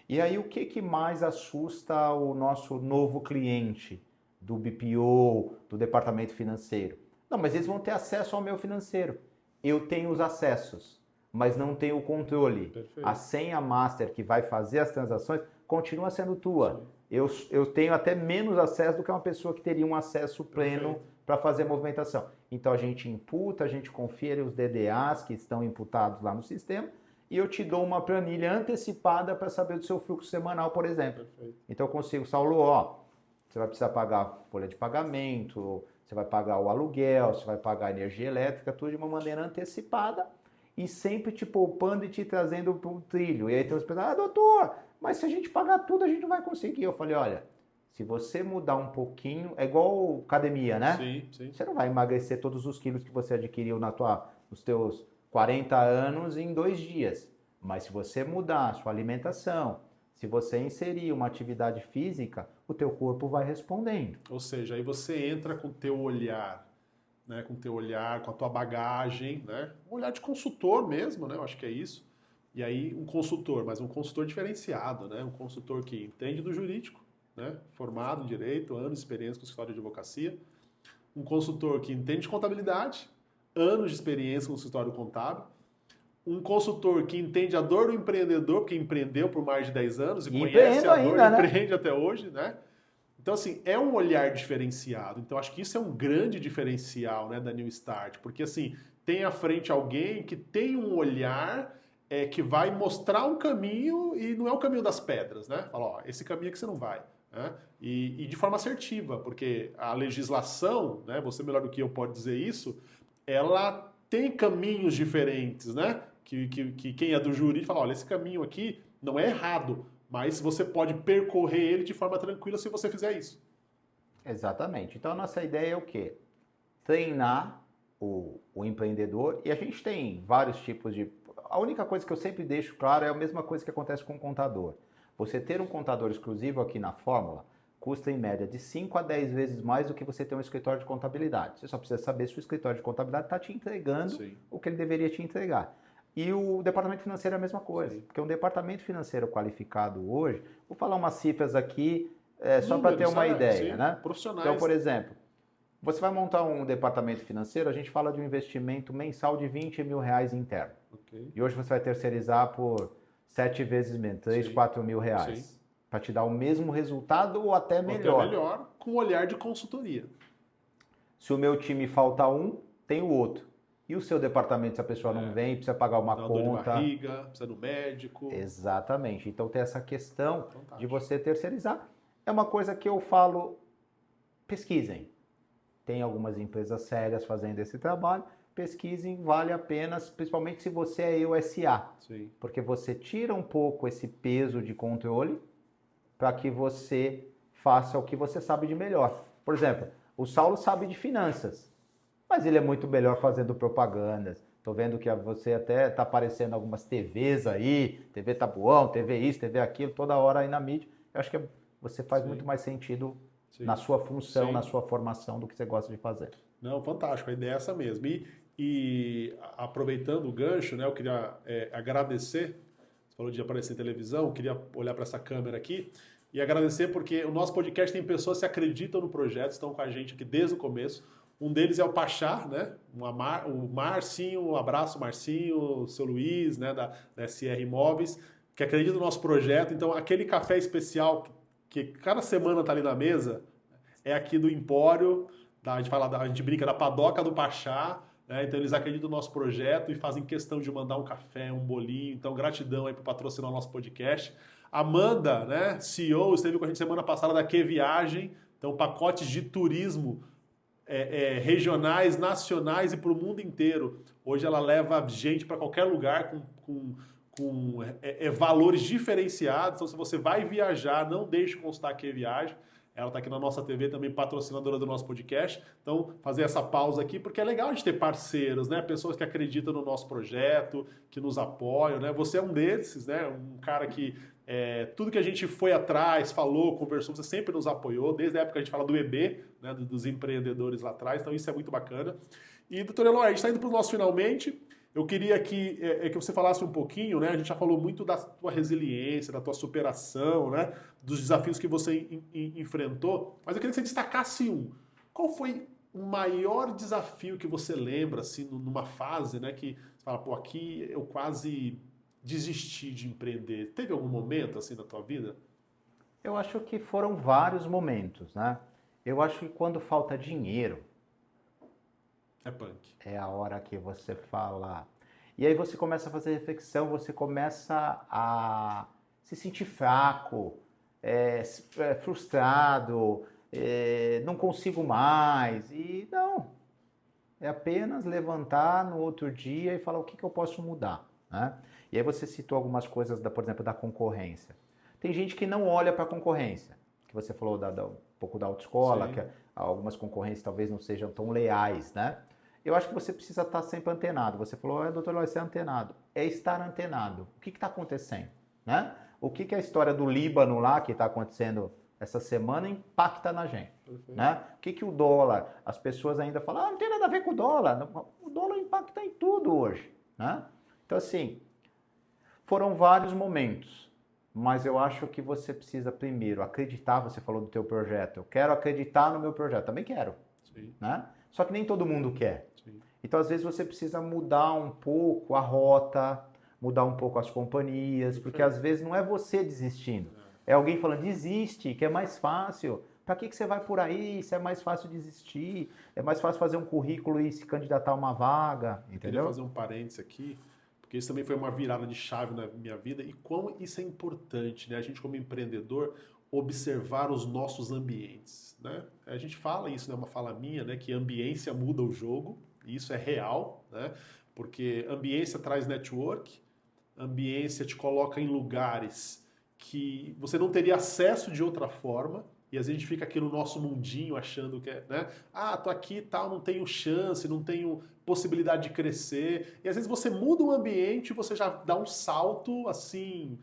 E aí, o que mais assusta o nosso novo cliente do BPO, do departamento financeiro? Não, mas eles vão ter acesso ao meu financeiro. Eu tenho os acessos, mas não tenho o controle. Perfeito. A senha master que vai fazer as transações continua sendo tua. Eu tenho até menos acesso do que uma pessoa que teria um acesso pleno para fazer a movimentação. Então, a gente imputa, a gente confere os DDAs que estão imputados lá no sistema, e eu te dou uma planilha antecipada para saber do seu fluxo semanal, por exemplo. Perfeito. Então eu consigo, Saulo, ó, você vai precisar pagar a folha de pagamento, você vai pagar o aluguel, você vai pagar a energia elétrica, tudo de uma maneira antecipada e sempre te poupando e te trazendo para o trilho. E aí tem os pessoas, doutor, mas se a gente pagar tudo, a gente não vai conseguir. Eu falei, olha, se você mudar um pouquinho, é igual academia, né? Sim, sim. Você não vai emagrecer todos os quilos que você adquiriu nos teus 40 anos em 2 dias. Mas se você mudar a sua alimentação, se você inserir uma atividade física, o teu corpo vai respondendo. Ou seja, aí você entra com o teu olhar, né? Com o teu olhar, com a tua bagagem, né? Um olhar de consultor mesmo, né? Eu acho que é isso. E aí um consultor, mas um consultor diferenciado, né? Um consultor que entende do jurídico, né? Formado em direito, anos de experiência com o escritório de advocacia. Um consultor que entende de contabilidade, anos de experiência com o escritório contábil. Um consultor que entende a dor do empreendedor, porque empreendeu por mais de 10 anos e conhece a dor, ainda, empreende até hoje, né? Então, assim, é um olhar diferenciado. Então, acho que isso é um grande diferencial, né, da New Start, porque, assim, tem à frente alguém que tem um olhar que vai mostrar um caminho e não é o caminho das pedras, né? Fala, ó, esse caminho que você não vai. Né? E de forma assertiva, porque a legislação, né, você melhor do que eu pode dizer isso, ela tem caminhos diferentes, né? Que quem é do jurídico fala, olha, esse caminho aqui não é errado, mas você pode percorrer ele de forma tranquila se você fizer isso. Exatamente. Então a nossa ideia é o quê? Treinar o empreendedor, e a gente tem vários tipos de... A única coisa que eu sempre deixo claro é a mesma coisa que acontece com o contador. Você ter um contador exclusivo aqui na Fórmula custa em média de 5 a 10 vezes mais do que você ter um escritório de contabilidade. Você só precisa saber se o escritório de contabilidade está te entregando Sim. o que ele deveria te entregar. E o departamento financeiro é a mesma coisa. Sim. Porque um departamento financeiro qualificado hoje, vou falar umas cifras aqui só para ter uma ideia. Sim, né? Profissionais. Então, por exemplo, você vai montar um departamento financeiro, a gente fala de um investimento mensal de R$20 mil interno. Okay. E hoje você vai terceirizar por 7 vezes menos, 3, 4 mil reais. Para te dar o mesmo resultado ou até melhor. Até melhor, com um olhar de consultoria. Se o meu time falta um, tem o outro. E o seu departamento, se a pessoa não vem, precisa pagar uma conta. Dor de barriga, precisa do médico. Exatamente. Então tem essa questão de você terceirizar. É uma coisa que eu falo, pesquisem. Tem algumas empresas sérias fazendo esse trabalho. Pesquisem, vale a pena, principalmente se você é EUSA. Sim. Porque você tira um pouco esse peso de controle para que você faça o que você sabe de melhor. Por exemplo, o Saulo sabe de finanças, mas ele é muito melhor fazendo propagandas. Estou vendo que você até está aparecendo algumas TVs aí, TV Tabuão, TV isso, TV aquilo, toda hora aí na mídia. Eu acho que você faz muito mais sentido na sua função, na sua formação do que você gosta de fazer. Não, fantástico, a ideia é essa mesmo. E aproveitando o gancho, né, eu queria agradecer, você falou de aparecer em televisão, eu queria olhar para essa câmera aqui e agradecer porque o nosso podcast tem pessoas que acreditam no projeto, estão com a gente aqui desde o começo. Um deles é o Pachá, né? O Marcinho, um abraço Marcinho, o seu Luiz, né, da SR Imóveis, que acredita no nosso projeto. Então, aquele café especial que cada semana está ali na mesa é aqui do Empório, a gente brinca da padoca do Pachá, né? Então eles acreditam no nosso projeto e fazem questão de mandar um café, um bolinho. Então gratidão aí por patrocinar o nosso podcast. Amanda, né, CEO, esteve com a gente semana passada da Que Viagem. Então pacotes de turismo regionais, nacionais e para o mundo inteiro. Hoje ela leva gente para qualquer lugar com valores diferenciados. Então se você vai viajar, não deixe constar Que Viagem. Ela está aqui na nossa TV também, patrocinadora do nosso podcast. Então, fazer essa pausa aqui, porque é legal a gente ter parceiros, né? Pessoas que acreditam no nosso projeto, que nos apoiam, né? Você é um desses, né? Um cara que tudo que a gente foi atrás, falou, conversou, você sempre nos apoiou, desde a época que a gente fala do EB, né? Dos empreendedores lá atrás. Então, isso é muito bacana. E, doutor Eloy, a gente está indo para o nosso finalmente. Eu queria que você falasse um pouquinho, né? A gente já falou muito da tua resiliência, da tua superação, né? Dos desafios que você enfrentou, mas eu queria que você destacasse um. Qual foi o maior desafio que você lembra, assim, numa fase, né? Que você fala, pô, aqui eu quase desisti de empreender. Teve algum momento, assim, na tua vida? Eu acho que foram vários momentos, né? Eu acho que quando falta dinheiro, é punk. É a hora que você fala. E aí você começa a fazer reflexão, você começa a se sentir fraco, frustrado, não consigo mais. E não. É apenas levantar no outro dia e falar o que eu posso mudar, né? E aí você citou algumas coisas, por exemplo, da concorrência. Tem gente que não olha para a concorrência. Que você falou um pouco da autoescola, que algumas concorrências talvez não sejam tão leais, né? Eu acho que você precisa estar sempre antenado. Você falou, doutor Eloy, você é antenado. É estar antenado. O que está acontecendo, né? O que a história do Líbano lá, que está acontecendo essa semana, impacta na gente, né? O que o dólar, as pessoas ainda falam, não tem nada a ver com o dólar. O dólar impacta em tudo hoje, né? Então, assim, foram vários momentos. Mas eu acho que você precisa primeiro acreditar, você falou do teu projeto. Eu quero acreditar no meu projeto. Também quero, né? Só que nem todo mundo quer. Sim. Então, às vezes, você precisa mudar um pouco a rota, mudar um pouco as companhias, porque às vezes não é você desistindo. É alguém falando, desiste, que é mais fácil. Para que você vai por aí? Se é mais fácil desistir, é mais fácil fazer um currículo e se candidatar a uma vaga, entendeu? Eu queria fazer um parênteses aqui, porque isso também foi uma virada de chave na minha vida e quão isso é importante, né? A gente como empreendedor observar os nossos ambientes, né? A gente fala isso, não é uma fala minha, né? Que ambiência muda o jogo, e isso é real, né? Porque ambiência traz network, ambiência te coloca em lugares que você não teria acesso de outra forma, e às vezes a gente fica aqui no nosso mundinho achando que né? Tô aqui e tal, não tenho chance, não tenho possibilidade de crescer, e às vezes você muda o ambiente e você já dá um salto, assim,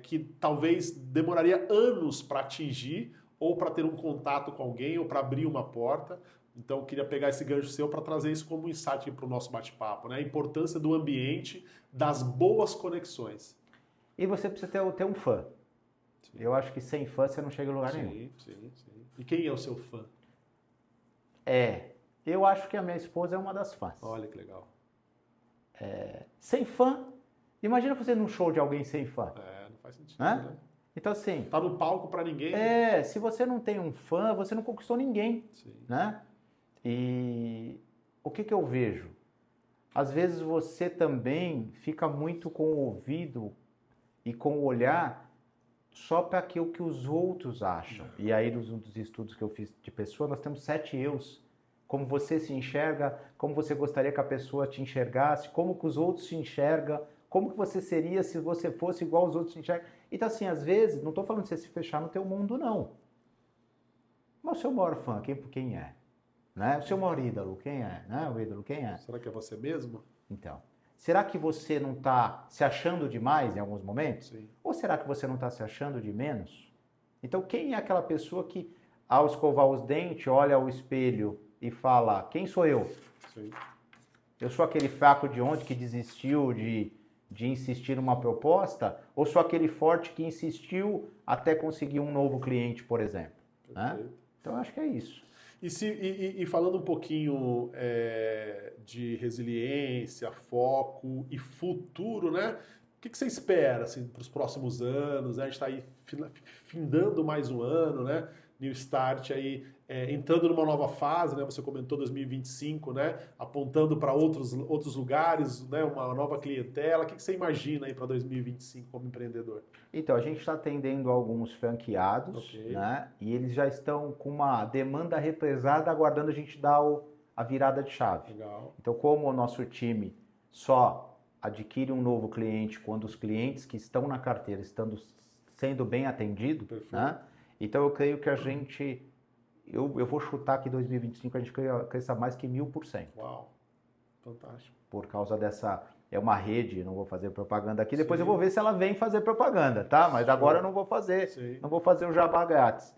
que talvez demoraria anos para atingir, ou para ter um contato com alguém, ou para abrir uma porta. Então, eu queria pegar esse gancho seu para trazer isso como insight para o nosso bate-papo, né? A importância do ambiente, das boas conexões. E você precisa ter um fã. Sim. Eu acho que sem fã você não chega em lugar nenhum. Sim. E quem é o seu fã? Eu acho que a minha esposa é uma das fãs. Olha que legal. Sem fã, imagina você num show de alguém sem fã. Não faz sentido, né? Então, assim... Tá no palco para ninguém. Se você não tem um fã, você não conquistou ninguém. Sim. Né? E o que eu vejo? Às vezes você também fica muito com o ouvido e com o olhar só para aquilo que os outros acham. E aí, um dos estudos que eu fiz de pessoa, nós temos 7 eus. Como você se enxerga, como você gostaria que a pessoa te enxergasse, como que os outros te enxergam, como que você seria se você fosse igual aos outros te enxergam. Então, assim, às vezes, não estou falando de você se fechar no teu mundo, não. Mas o seu maior fã, quem é? Né? O seu maior ídolo, quem é? Né? O ídolo, quem é? Será que é você mesmo? Então, será que você não está se achando demais em alguns momentos? Sim. Ou será que você não está se achando de menos? Então, quem é aquela pessoa que, ao escovar os dentes, olha ao espelho e fala, quem sou eu? Sim. Eu sou aquele fraco de ontem que desistiu de insistir numa proposta? Ou sou aquele forte que insistiu até conseguir um novo cliente, por exemplo? Né? Então, eu acho que é isso. E falando um pouquinho de resiliência, foco e futuro, né? O que você espera assim, para os próximos anos? Né? A gente está aí findando mais um ano, né? New Start aí entrando numa nova fase, né? Você comentou 2025, né? Apontando para outros lugares, né? Uma nova clientela. O que você imagina aí para 2025 como empreendedor? Então, a gente está atendendo alguns franqueados, Ok. né? E eles já estão com uma demanda represada, aguardando a gente dar a virada de chave. Legal. Então, como o nosso time só adquire um novo cliente quando os clientes que estão na carteira estão sendo bem atendidos, né? Então, eu creio que a gente, eu vou chutar que em 2025 a gente cresça mais que 1000%. Uau, fantástico. Por causa dessa, é uma rede, não vou fazer propaganda aqui, depois Sim. eu vou ver se ela vem fazer propaganda, tá? Mas agora eu não vou fazer, Sim. não vou fazer o jabá grátis.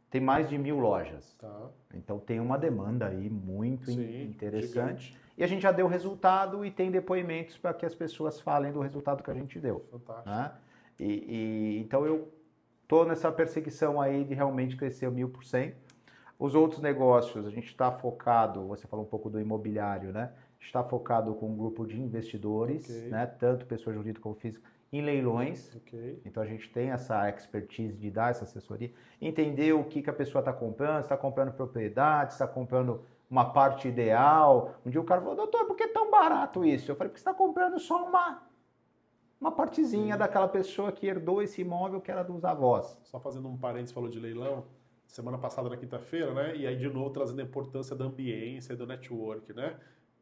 Tem mais de 1000 lojas. Tá. Então tem uma demanda aí muito interessante. Gigante. E a gente já deu resultado e tem depoimentos para que as pessoas falem do resultado que a gente deu. Fantástico. Né? Então eu estou nessa perseguição aí de realmente crescer 1000%. Os outros negócios, a gente está focado, você falou um pouco do imobiliário, né? A gente está focado com um grupo de investidores, né? Tanto pessoa jurídica como física, em leilões. Então a gente tem essa expertise de dar essa assessoria, entender o que a pessoa está comprando, se está comprando propriedade, se está comprando uma parte ideal. Um dia o cara falou, doutor, por que é tão barato isso? Eu falei, porque você está comprando só uma partezinha daquela pessoa que herdou esse imóvel que era dos avós. Só fazendo um parênteses, falou de leilão, semana passada na quinta-feira, né? E aí de novo trazendo a importância da ambiência e do network, né?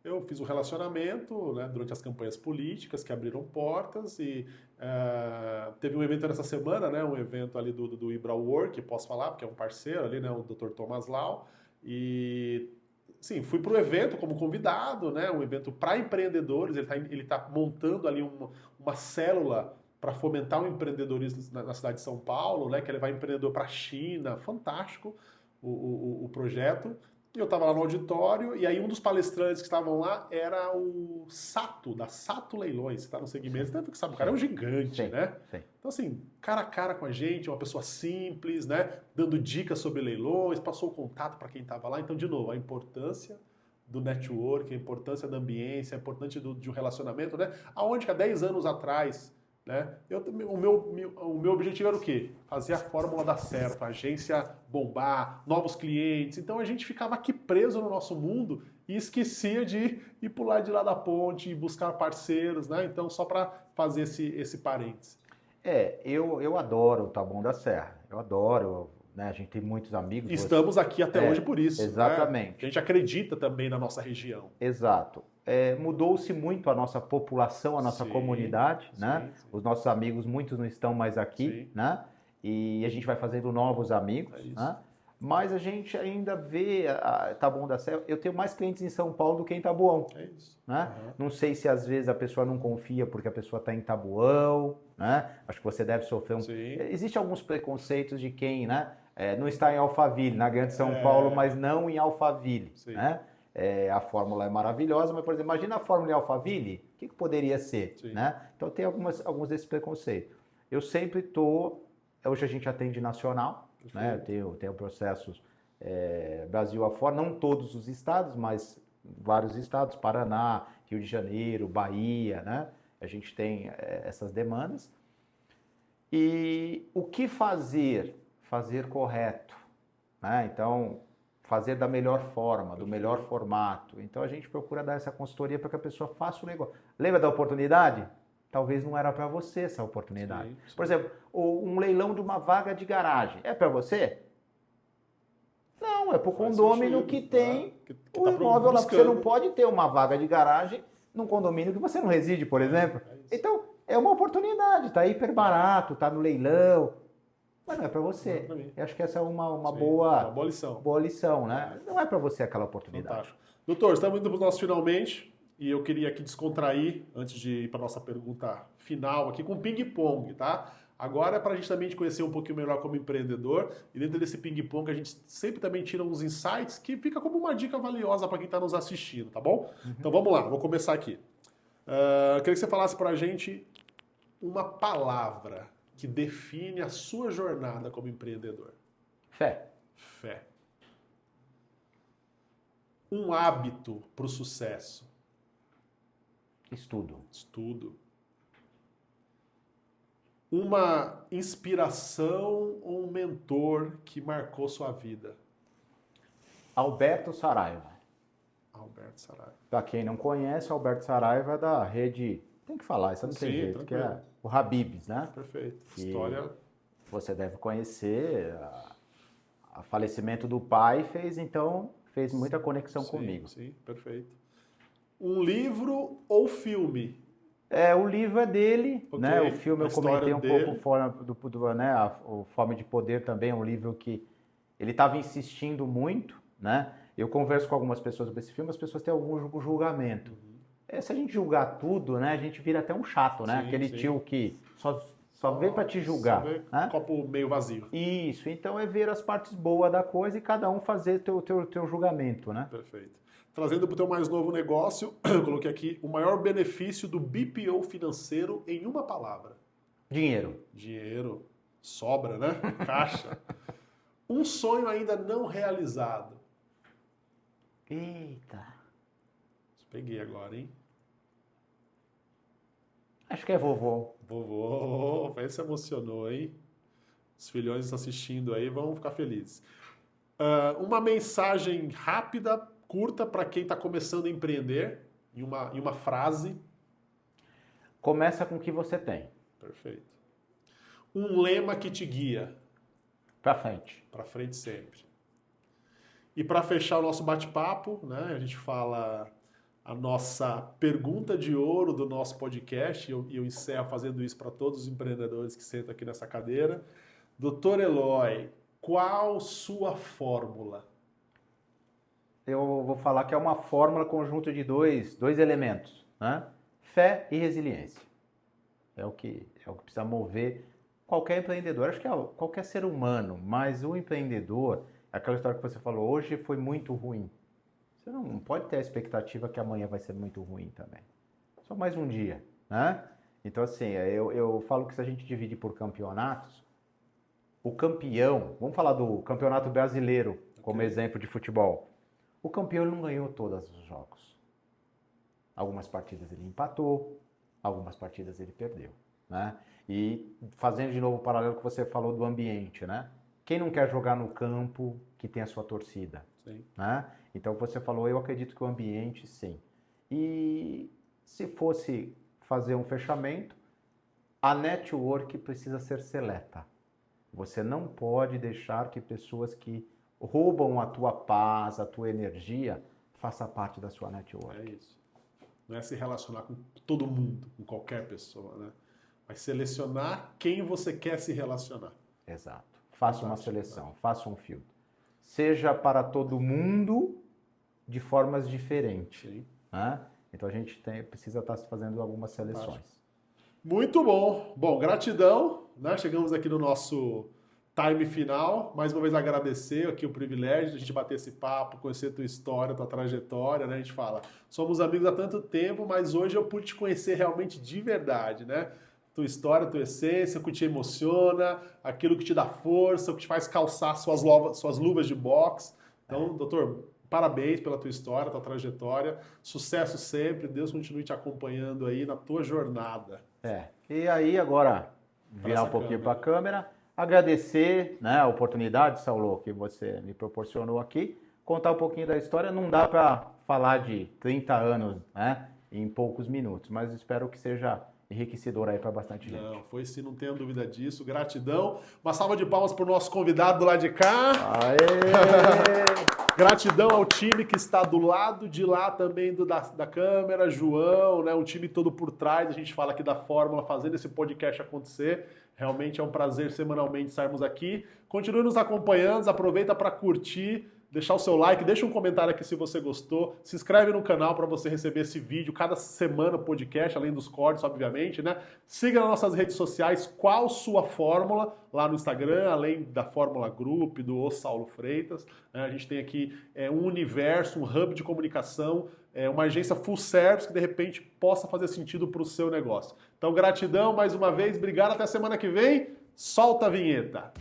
Eu fiz um relacionamento, né, durante as campanhas políticas que abriram portas e teve um evento nessa semana, né, um evento ali do Ibra Work, posso falar, porque é um parceiro ali, né, o Dr. Thomas Lau, e sim, fui para o evento como convidado, né, um evento para empreendedores, ele tá montando ali uma célula para fomentar o empreendedorismo na cidade de São Paulo, né, que ele vai empreendedor para a China, fantástico o projeto. E eu estava lá no auditório, e aí um dos palestrantes que estavam lá era o Sato, da Sato Leilões, que está no segmento. Você sabe, o cara é um gigante, né? Sim. Então, assim, cara a cara com a gente, uma pessoa simples, né? Dando dicas sobre leilões, passou o contato para quem estava lá. Então, de novo, a importância do network, a importância da ambiência, a importância de um relacionamento, né? Aonde que há 10 anos atrás, né? O meu objetivo era o quê? Fazer a fórmula dar certo, a agência bombar, novos clientes. Então a gente ficava aqui preso no nosso mundo e esquecia de ir pular de lá da ponte e buscar parceiros, né? Então só para fazer esse parênteses. Eu adoro o Taboão da Serra. Eu adoro, né? A gente tem muitos amigos. Estamos aqui até hoje por isso. Exatamente. Né? A gente acredita também na nossa região. Exato. Mudou-se muito a nossa população, a nossa comunidade, né? Sim. Os nossos amigos, muitos não estão mais aqui, né? E a gente vai fazendo novos amigos, né? Mas a gente ainda vê Taboão da Serra. Eu tenho mais clientes em São Paulo do que em Taboão. É isso. Né? Não sei se às vezes a pessoa não confia porque a pessoa está em Taboão, né? Acho que você deve sofrer Existem alguns preconceitos de quem, né? Não está em Alphaville, na Grande São Paulo, mas não em Alphaville, né? A fórmula é maravilhosa, mas, por exemplo, imagina a fórmula em Alphaville, o que poderia ser? Né? Então, tem alguns desses preconceitos. Eu sempre estou... Hoje a gente atende nacional, né? Eu tenho processos Brasil afora, não todos os estados, mas vários estados, Paraná, Rio de Janeiro, Bahia, né? A gente tem essas demandas. E o que fazer? Fazer correto, né? Então... fazer da melhor forma, do melhor formato. Então a gente procura dar essa consultoria para que a pessoa faça o negócio. Lembra da oportunidade? Talvez não era para você essa oportunidade. Sim. Por exemplo, um leilão de uma vaga de garagem. É para você? Não, é para o condomínio que tem o imóvel lá, porque você não pode ter uma vaga de garagem num condomínio que você não reside, por exemplo. Então, é uma oportunidade, está hiper barato, está no leilão. Mas não é para você. Eu acho que essa é uma boa lição. Boa lição, né? Não é para você aquela oportunidade. Fantástico. Doutor, estamos indo para o nosso finalmente e eu queria aqui descontrair, antes de ir para a nossa pergunta final aqui, com ping-pong, tá? Agora é para a gente também te conhecer um pouquinho melhor como empreendedor e dentro desse ping-pong a gente sempre também tira uns insights que fica como uma dica valiosa para quem está nos assistindo, tá bom? Então vamos lá, vou começar aqui. Queria que você falasse para a gente uma palavra que define a sua jornada como empreendedor. Fé. Fé. Um hábito para o sucesso. Estudo. Estudo. uma inspiração ou um mentor que marcou sua vida? Alberto Saraiva. Alberto Saraiva. Para quem não conhece, Alberto Saraiva é da rede, tem que falar, isso não tem jeito, tranquilo. Que é o Habib's, né? Perfeito. História. Você deve conhecer, o falecimento do pai fez muita conexão comigo. Sim, perfeito. Um livro ou filme? O livro é dele, okay. Né? O filme eu comentei um pouco fora né? O Fome de Poder também é um livro que ele estava insistindo muito, né? Eu converso com algumas pessoas sobre esse filme, as pessoas têm algum julgamento. Se a gente julgar tudo, né? A gente vira até um chato, né? Aquele tio que só vê para te julgar. Né? Copo meio vazio. Isso, então é ver as partes boas da coisa e cada um fazer teu julgamento, né? Perfeito. Trazendo para o teu mais novo negócio, eu coloquei aqui o maior benefício do BPO financeiro em uma palavra. Dinheiro. Dinheiro. Sobra, né? Caixa. Um sonho ainda não realizado. Eita. Peguei agora, hein? Acho que é vovô. Vovô, se emocionou, hein? Os filhões assistindo aí vão ficar felizes. Uma mensagem rápida, curta, para quem está começando a empreender, em uma frase. Começa com o que você tem. Perfeito. Um lema que te guia. Para frente. Para frente sempre. E para fechar o nosso bate-papo, né, a gente fala a nossa pergunta de ouro do nosso podcast, e eu encerro fazendo isso para todos os empreendedores que sentam aqui nessa cadeira. Dr. Eloy, qual sua fórmula? Eu vou falar que é uma fórmula conjunto de dois elementos, né? Fé e resiliência. É o que precisa mover qualquer empreendedor. Acho que é qualquer ser humano, mas o empreendedor, aquela história que você falou, hoje foi muito ruim. Você não pode ter a expectativa que amanhã vai ser muito ruim também. Só mais um dia, né? Então, assim, eu falo que se a gente dividir por campeonatos, o campeão, vamos falar do campeonato brasileiro como exemplo de futebol. O campeão não ganhou todos os jogos. Algumas partidas ele empatou, algumas partidas ele perdeu, né? E fazendo de novo o paralelo que você falou do ambiente, né? Quem não quer jogar no campo que tem a sua torcida? Sim. Né? Então você falou, eu acredito que o ambiente, sim. E se fosse fazer um fechamento, a network precisa ser seleta. Você não pode deixar que pessoas que roubam a tua paz, a tua energia, façam parte da sua network. É isso. Não é se relacionar com todo mundo, com qualquer pessoa, né? Mas selecionar quem você quer se relacionar. Exato. Faça uma seleção, faça um filtro. Seja para todo mundo de formas diferentes. Né? Então a gente precisa estar fazendo algumas seleções. Muito bom. Bom, gratidão. Né? Chegamos aqui no nosso time final. Mais uma vez agradecer aqui o privilégio de a gente bater esse papo, conhecer a tua história, a tua trajetória. Né? A gente fala, somos amigos há tanto tempo, mas hoje eu pude te conhecer realmente de verdade, né? Tua história, tua essência, o que te emociona, aquilo que te dá força, o que te faz calçar suas luvas de boxe. Então, doutor, parabéns pela tua história, tua trajetória. Sucesso sempre. Deus continue te acompanhando aí na tua jornada. E aí, agora, virar um pouquinho para a câmera, agradecer, né, a oportunidade, Saulo, que você me proporcionou aqui, contar um pouquinho da história. Não dá para falar de 30 anos, né, em poucos minutos, mas espero que seja enriquecedor aí para bastante gente. Não, foi sim, não tenha dúvida disso. Gratidão. Uma salva de palmas para o nosso convidado do lado de cá. Aê! Gratidão ao time que está do lado de lá também da câmera, João, né, um time todo por trás. A gente fala aqui da Fórmula, fazendo esse podcast acontecer. Realmente é um prazer semanalmente estarmos aqui. Continue nos acompanhando, aproveita para curtir, deixar o seu like, deixa um comentário aqui se você gostou, se inscreve no canal para você receber esse vídeo cada semana, podcast, além dos cortes, obviamente, né? Siga nas nossas redes sociais, qual sua fórmula, lá no Instagram, além da Fórmula Group, do O Saulo Freitas, né? A gente tem aqui um universo, um hub de comunicação, uma agência full service que de repente possa fazer sentido para o seu negócio. Então, gratidão mais uma vez, obrigado, até semana que vem, solta a vinheta!